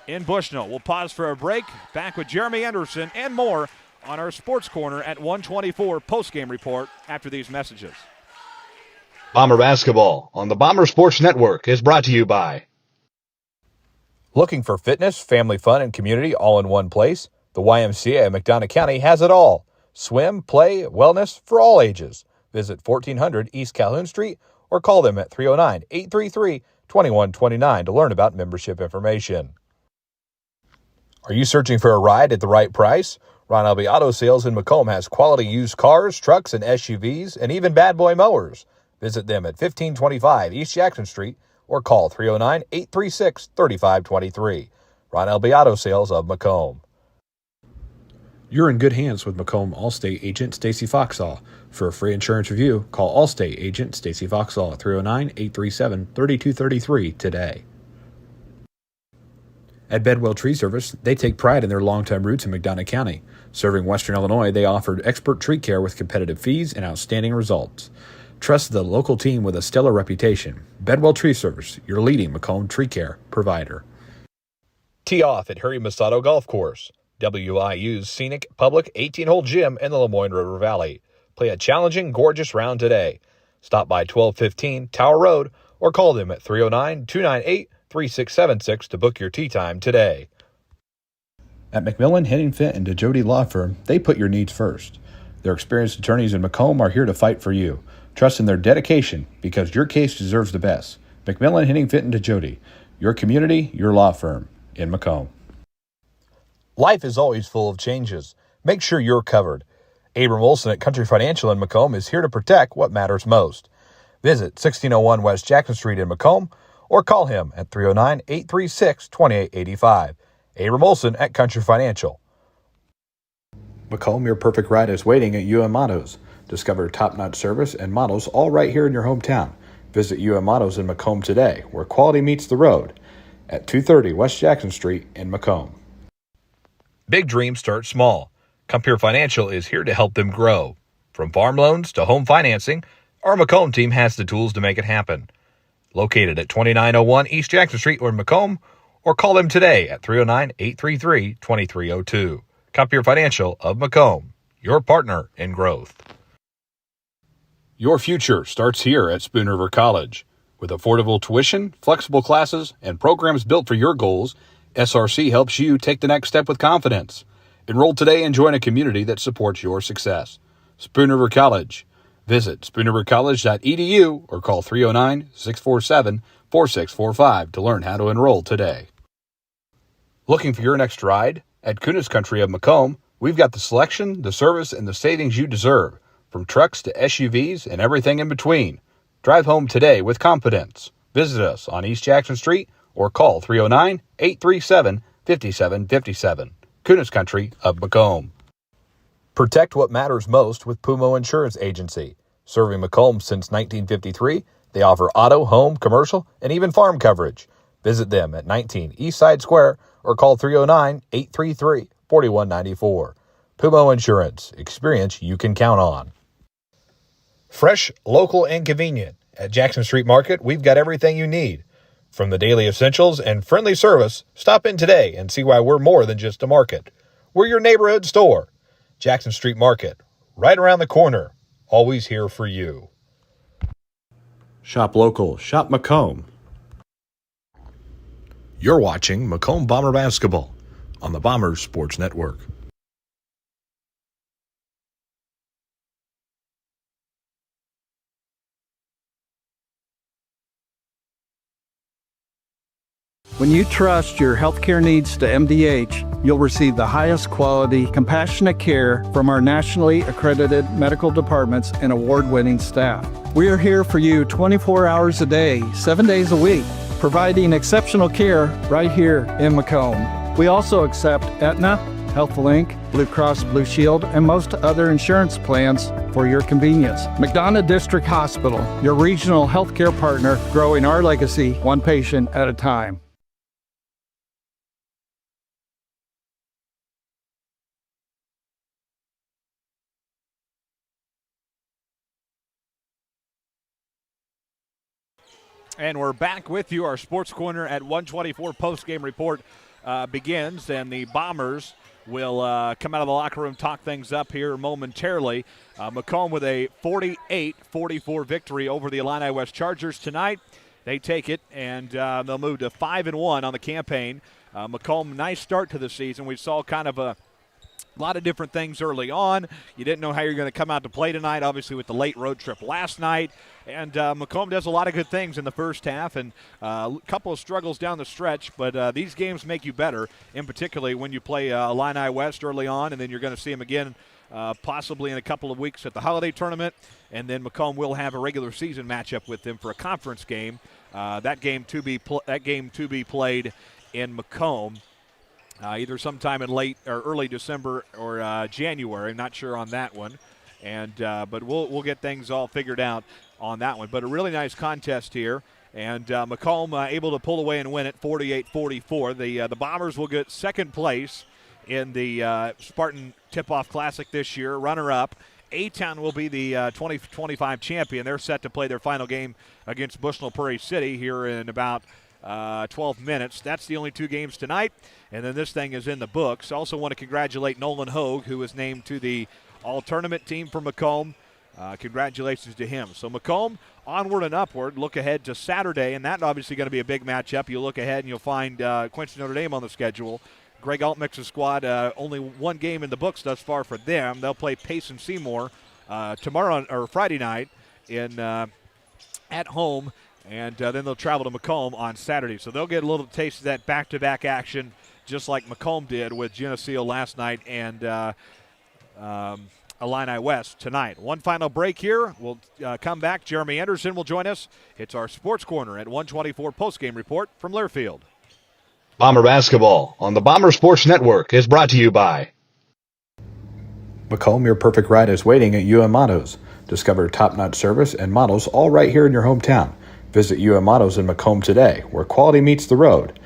in Bushnell. We'll pause for a break. Back with Jeremy Anderson and more on our Sports Corner at 124 postgame report after these messages. Bomber basketball on the Bomber Sports Network is brought to you by. Looking for fitness, family fun, and community all in one place? The YMCA of McDonough County has it all. Swim, play, wellness for all ages. Visit 1400 East Calhoun Street or call them at 309-833-2129 to learn about membership information. Are you searching for a ride at the right price? Ron Albee Auto Sales in Macomb has quality used cars, trucks, and SUVs, and even bad boy mowers. Visit them at 1525 East Jackson Street or call 309-836-3523. Ron Albee Auto Sales of Macomb. You're in good hands with Macomb Allstate agent Stacy Foxall. For a free insurance review, call Allstate agent Stacy Foxall at 309-837-3233 today. At Bedwell Tree Service, they take pride in their longtime roots in McDonough County. Serving Western Illinois, they offered expert tree care with competitive fees and outstanding results. Trust the local team with a stellar reputation. Bedwell Tree Service, your leading Macomb tree care provider. Tee off at Harry Masato Golf Course, WIU's scenic public 18-hole gym in the Lemoyne River Valley. Play a challenging, gorgeous round today. Stop by 1215 Tower Road or call them at 309-298-3676 to book your tee time today. At McMillan, Henning Fint, and DeJody Law Firm, they put your needs first. Their experienced attorneys in Macomb are here to fight for you. Trust in their dedication because your case deserves the best. McMillan, Henning Fint, and DeJody, your community, your law firm in Macomb. Life is always full of changes. Make sure you're covered. Abram Olson at Country Financial in Macomb is here to protect what matters most. Visit 1601 West Jackson Street in Macomb or call him at 309-836-2885. Abram Olson at Country Financial. Macomb, your perfect ride is waiting at UM Autos. Discover top-notch service and models all right here in your hometown. Visit UM Autos in Macomb today, where quality meets the road, at 230 West Jackson Street in Macomb. Big dreams start small. Compeer Financial is here to help them grow. From farm loans to home financing, our Macomb team has the tools to make it happen. Located at 2901 East Jackson Street or in Macomb, or call them today at 309-833-2302. Compeer Financial of Macomb, your partner in growth. Your future starts here at Spoon River College. With affordable tuition, flexible classes, and programs built for your goals, SRC helps you take the next step with confidence. Enroll today and join a community that supports your success. Spoon River College. Visit spoonrivercollege.edu or call 309-647-4645 to learn how to enroll today. Looking for your next ride? At Kunis Country of Macomb, we've got the selection, the service, and the savings you deserve, from trucks to SUVs and everything in between. Drive home today with confidence. Visit us on East Jackson Street or call 309-837-5757. Kunis Country of Macomb. Protect what matters most with Pumo Insurance Agency. Serving Macomb since 1953, they offer auto, home, commercial, and even farm coverage. Visit them at 19 Eastside Square or call 309-833-4194. Pumo Insurance. Experience you can count on. Fresh, local, and convenient. At Jackson Street Market, we've got everything you need. From the daily essentials and friendly service, stop in today and see why we're more than just a market. We're your neighborhood store. Jackson Street Market, right around the corner. Always here for you. Shop local. Shop Macomb. You're watching Macomb Bomber Basketball on the Bombers Sports Network. When you trust your healthcare needs to MDH, you'll receive the highest quality, compassionate care from our nationally accredited medical departments and award-winning staff. We are here for you 24 hours a day, 7 days a week, providing exceptional care right here in Macomb. We also accept Aetna, HealthLink, Blue Cross Blue Shield, and most other insurance plans for your convenience. McDonough District Hospital, your regional healthcare partner, growing our legacy one patient at a time. And we're back with you. Our Sports Corner at 1:24 post-game report begins, and the Bombers will come out of the locker room, talk things up here momentarily. Macomb with a 48-44 victory over the Illini West Chargers tonight. They take it, and they'll move to 5-1 on the campaign. Macomb, nice start to the season. We saw kind of a lot of different things early on. You didn't know how you're going to come out to play tonight, obviously with the late road trip last night. And Macomb does a lot of good things in the first half and a couple of struggles down the stretch. But these games make you better, in particularly when you play Illini West early on, and then you're going to see them again possibly in a couple of weeks at the holiday tournament. And then Macomb will have a regular season matchup with them for a conference game. That game to be played in Macomb. Either sometime in late or early December or January. I'm not sure on that one, but we'll get things all figured out on that one. But a really nice contest here, And Macomb able to pull away and win it 48-44. The Bombers will get second place in the Spartan Tip-Off Classic this year, runner-up. A-Town will be the 2025 champion. They're set to play their final game against Bushnell Prairie City here in about 12 minutes. That's the only two games tonight, and then this thing is in the books. Also want to congratulate Nolan Hogue, who was named to the all-tournament team for Macomb. Congratulations to him. So Macomb, onward and upward. Look ahead to Saturday, and that's obviously going to be a big matchup. You look ahead and you'll find Quincy Notre Dame on the schedule. Greg Altmix's squad, only one game in the books thus far for them. They'll play Payson Seymour tomorrow or Friday night at home, and then they'll travel to Macomb on Saturday. So they'll get a little taste of that back-to-back action, just like Macomb did with Geneseo last night and Illini West tonight. One final break here. We'll come back. Jeremy Anderson will join us. It's our Sports Corner at 124 postgame report from Learfield. Bomber basketball on the Bomber Sports Network is brought to you by Macomb, your perfect ride is waiting at UM Autos. Discover top-notch service and models all right here in your hometown. Visit UM Autos in Macomb today, where quality meets the road,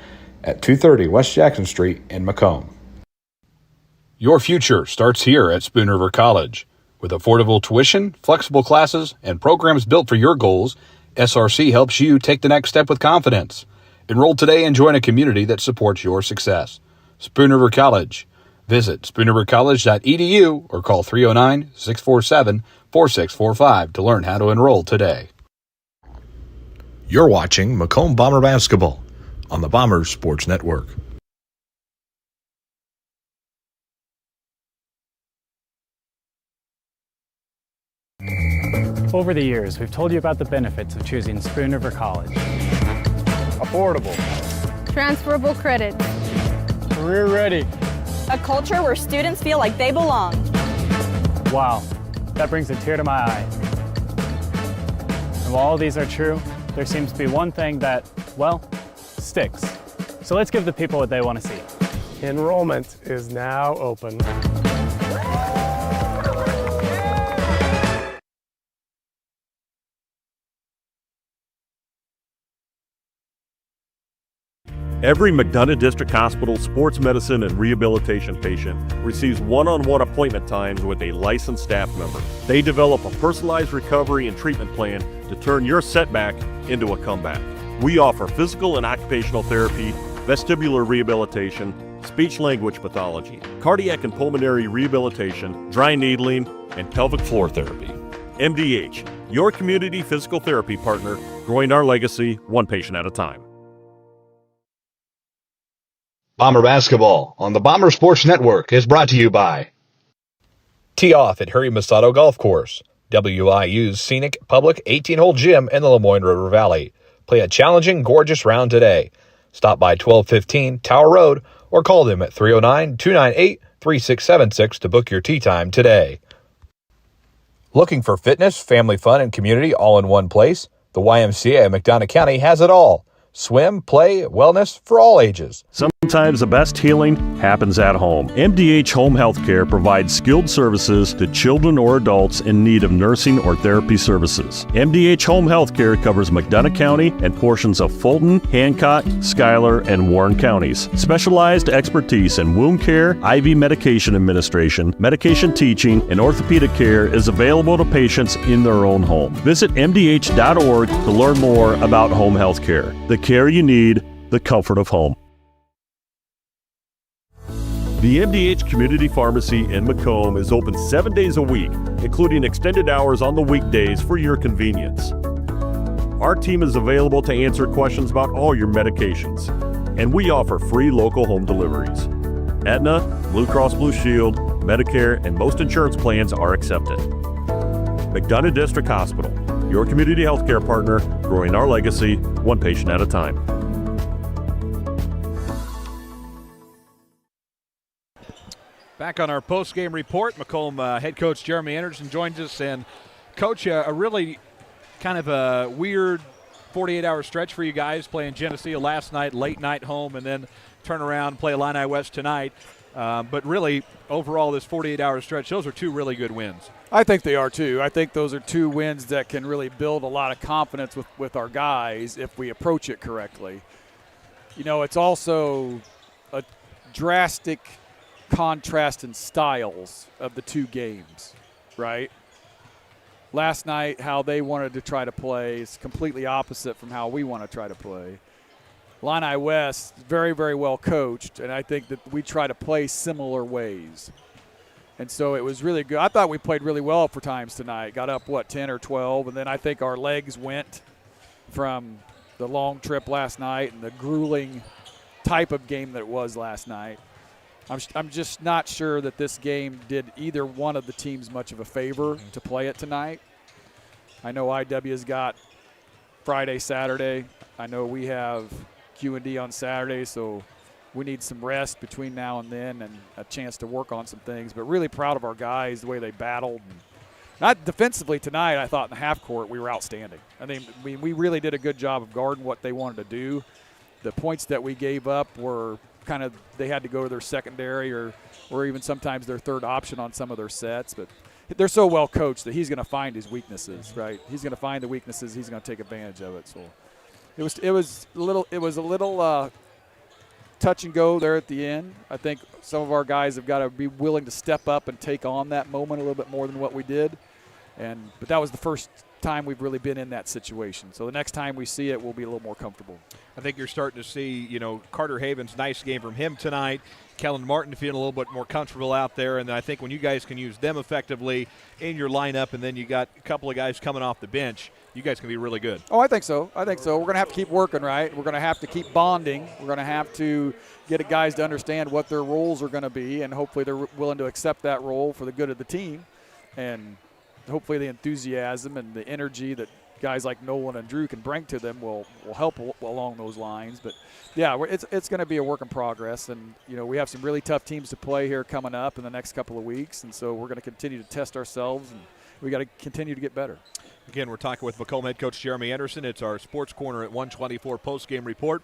at 230 West Jackson Street in Macomb. Your future starts here at Spoon River College. With affordable tuition, flexible classes, and programs built for your goals, SRC helps you take the next step with confidence. Enroll today and join a community that supports your success. Spoon River College. Visit spoonrivercollege.edu or call 309-647-4645 to learn how to enroll today. You're watching Macomb Bomber basketball on the Bomber Sports Network. Over the years, we've told you about the benefits of choosing Spoon River College. Affordable. Transferable credit. Career ready. A culture where students feel like they belong. Wow, that brings a tear to my eye. And while all these are true, there seems to be one thing that, well, sticks. So let's give the people what they want to see. Enrollment is now open. Every McDonough District Hospital sports medicine and rehabilitation patient receives one-on-one appointment times with a licensed staff member. They develop a personalized recovery and treatment plan to turn your setback into a comeback. We offer physical and occupational therapy, vestibular rehabilitation, speech-language pathology, cardiac and pulmonary rehabilitation, dry needling, and pelvic floor therapy. MDH, your community physical therapy partner, growing our legacy one patient at a time. Bomber basketball on the Bomber Sports Network is brought to you by Tee off at Harry Masato Golf Course, WIU's scenic public 18-hole gym in the Lemoyne River Valley. Play a challenging, gorgeous round today. Stop by 1215 Tower Road or call them at 309-298-3676 to book your tee time today. Looking for fitness, family fun, and community all in one place? The YMCA of McDonough County has it all. Swim, play, wellness for all ages. Sometimes the best healing happens at home. MDH Home Healthcare provides skilled services to children or adults in need of nursing or therapy services. MDH Home Healthcare covers McDonough County and portions of Fulton, Hancock, Schuyler, and Warren counties. Specialized expertise in wound care, IV medication administration, medication teaching, and orthopedic care is available to patients in their own home. Visit MDH.org to learn more about home healthcare. The care you need, the comfort of home. The MDH Community Pharmacy in Macomb is open 7 days a week, including extended hours on the weekdays for your convenience. Our team is available to answer questions about all your medications, and we offer free local home deliveries. Aetna, Blue Cross Blue Shield, Medicare, and most insurance plans are accepted. McDonough District Hospital, your community healthcare partner, growing our legacy one patient at a time. Back on our post-game report, Macomb head coach Jeremy Anderson joins us. And, Coach, a really kind of a weird 48-hour stretch for you guys, playing Geneseo last night, late night home, and then turn around and play Illini West tonight. But really, overall, this 48-hour stretch, those are two really good wins. I think they are too. I think those are 2 wins that can really build a lot of confidence with our guys if we approach it correctly. It's also a drastic contrast in styles of the 2 games, right? Last night, how they wanted to try to play is completely opposite from how we want to try to play. Illini West, very, very well coached, and I think that we try to play similar ways. And so it was really good. I thought we played really well for times tonight. Got up, 10 or 12, and then I think our legs went from the long trip last night and the grueling type of game that it was last night. I'm just not sure that this game did either one of the teams much of a favor to play it tonight. I know IW's got Friday, Saturday. I know we have Q&D on Saturday, so we need some rest between now and then and a chance to work on some things. But really proud of our guys, the way they battled. Not defensively tonight, I thought in the half court we were outstanding. I mean, we really did a good job of guarding what they wanted to do. The points that we gave up were kind of, they had to go to their secondary or even sometimes their third option on some of their sets. But they're so well coached that he's going to find his weaknesses, right? He's going to find the weaknesses. He's going to take advantage of it. So it was a little touch and go there at the end. I think some of our guys have got to be willing to step up and take on that moment a little bit more than what we did. But that was the first time we've really been in that situation. So the next time we see it, we'll be a little more comfortable. I think you're starting to see, Carter Haven's nice game from him tonight. Kellen Martin feeling a little bit more comfortable out there. And I think when you guys can use them effectively in your lineup and then you got a couple of guys coming off the bench, you guys can be really good. Oh, I think so. We're going to have to keep working, right? We're going to have to keep bonding. We're going to have to get guys to understand what their roles are going to be, and hopefully they're willing to accept that role for the good of the team. And hopefully the enthusiasm and the energy that guys like Nolan and Drew can bring to them will help along those lines. But, yeah, it's going to be a work in progress. And, we have some really tough teams to play here coming up in the next couple of weeks. And so we're going to continue to test ourselves, and we got to continue to get better. Again, we're talking with Macomb head coach Jeremy Anderson. It's our Sports Corner at 124 post-game report.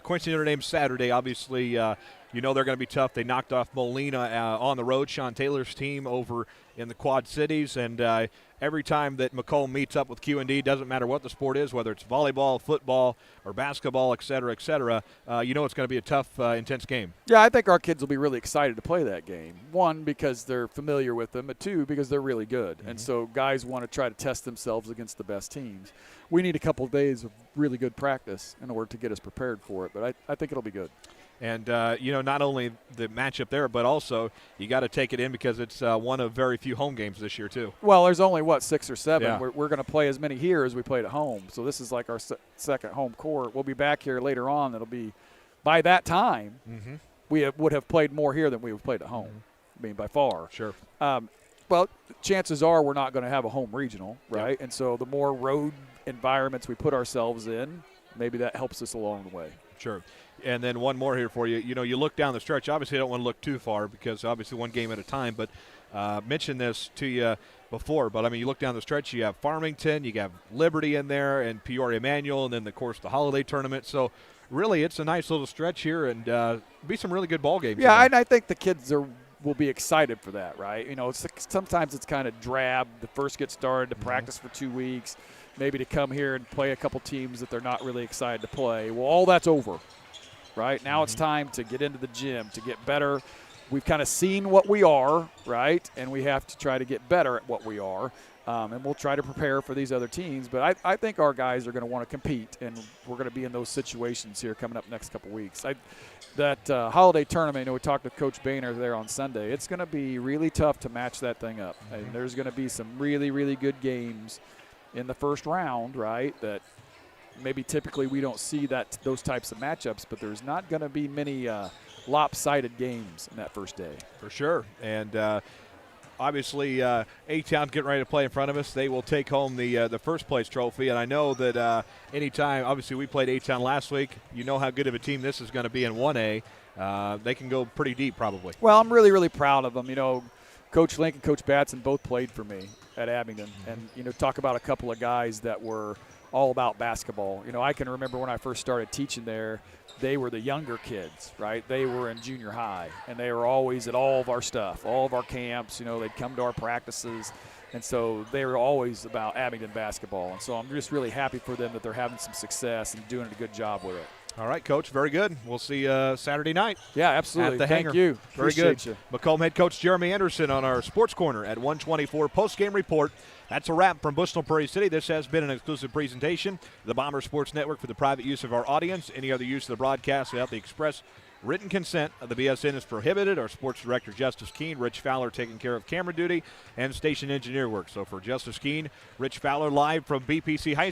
Quincy Notre Dame Saturday, obviously, they're going to be tough. They knocked off Molina on the road, Sean Taylor's team over in the Quad Cities. And every time that Macomb meets up with Q&D, doesn't matter what the sport is, whether it's volleyball, football, or basketball, et cetera, it's going to be a tough, intense game. Yeah, I think our kids will be really excited to play that game. One, because they're familiar with them, but two, because they're really good. Mm-hmm. And so guys want to try to test themselves against the best teams. We need a couple of days of really good practice in order to get us prepared for it, but I think it'll be good. And, not only the matchup there, but also you got to take it in because it's one of very few home games this year, too. Well, there's only, 6 or 7. Yeah. We're going to play as many here as we played at home. So this is like our second home court. We'll be back here later on. It'll be, by that time, mm-hmm. we would have played more here than we would have played at home. Mm-hmm. I mean, by far. Sure. Well, chances are we're not going to have a home regional, right? Yep. And so the more road environments we put ourselves in, maybe that helps us along the way. Sure. And then one more here for you. You look down the stretch. Obviously, I don't want to look too far because obviously one game at a time. But mentioned this to you before. But, you look down the stretch. You have Farmington. You have Liberty in there and Peoria Manual. And then, of course, the holiday tournament. So, really, it's a nice little stretch here and be some really good ball games. Yeah, and I think the kids will be excited for that, right? Sometimes it's kind of drab. The first get started to practice for 2 weeks, maybe to come here and play a couple teams that they're not really excited to play. Well, all that's over. Right? Now it's time to get into the gym, to get better. We've kind of seen what we are, right? And we have to try to get better at what we are. And we'll try to prepare for these other teams. But I think our guys are going to want to compete, and we're going to be in those situations here coming up next couple weeks. That holiday tournament, we talked to Coach Boehner there on Sunday. It's going to be really tough to match that thing up. And there's going to be some really, really good games in the first round, right, that – maybe typically we don't see those types of matchups, but there's not going to be many lopsided games in that first day. For sure. And obviously A-Town's getting ready to play in front of us. They will take home the first place trophy. And I know that anytime, obviously we played A-Town last week. You know how good of a team this is going to be in 1A. They can go pretty deep probably. Well, I'm really, really proud of them. Coach Link and Coach Batson both played for me at Abingdon. And, talk about a couple of guys that were all about basketball. You know, I can remember when I first started teaching there, they were the younger kids, right? They were in junior high, and they were always at all of our stuff, all of our camps. You know, they'd come to our practices, and so they were always about Abingdon basketball. And so I'm just really happy for them that they're having some success and doing a good job with it. All right, Coach, very good. We'll see you Saturday night. Yeah, absolutely. At the Thank hangar. you. Very Appreciate good. you. Macomb head coach Jeremy Anderson on our Sports Corner at 124 post-game report. That's a wrap from Bushnell Prairie City. This has been an exclusive presentation of the Bomber Sports Network for the private use of our audience. Any other use of the broadcast without the express written consent of the BSN is prohibited. Our sports director, Justice Keene, Rich Fowler taking care of camera duty and station engineer work. So for Justice Keene, Rich Fowler live from BPC High School.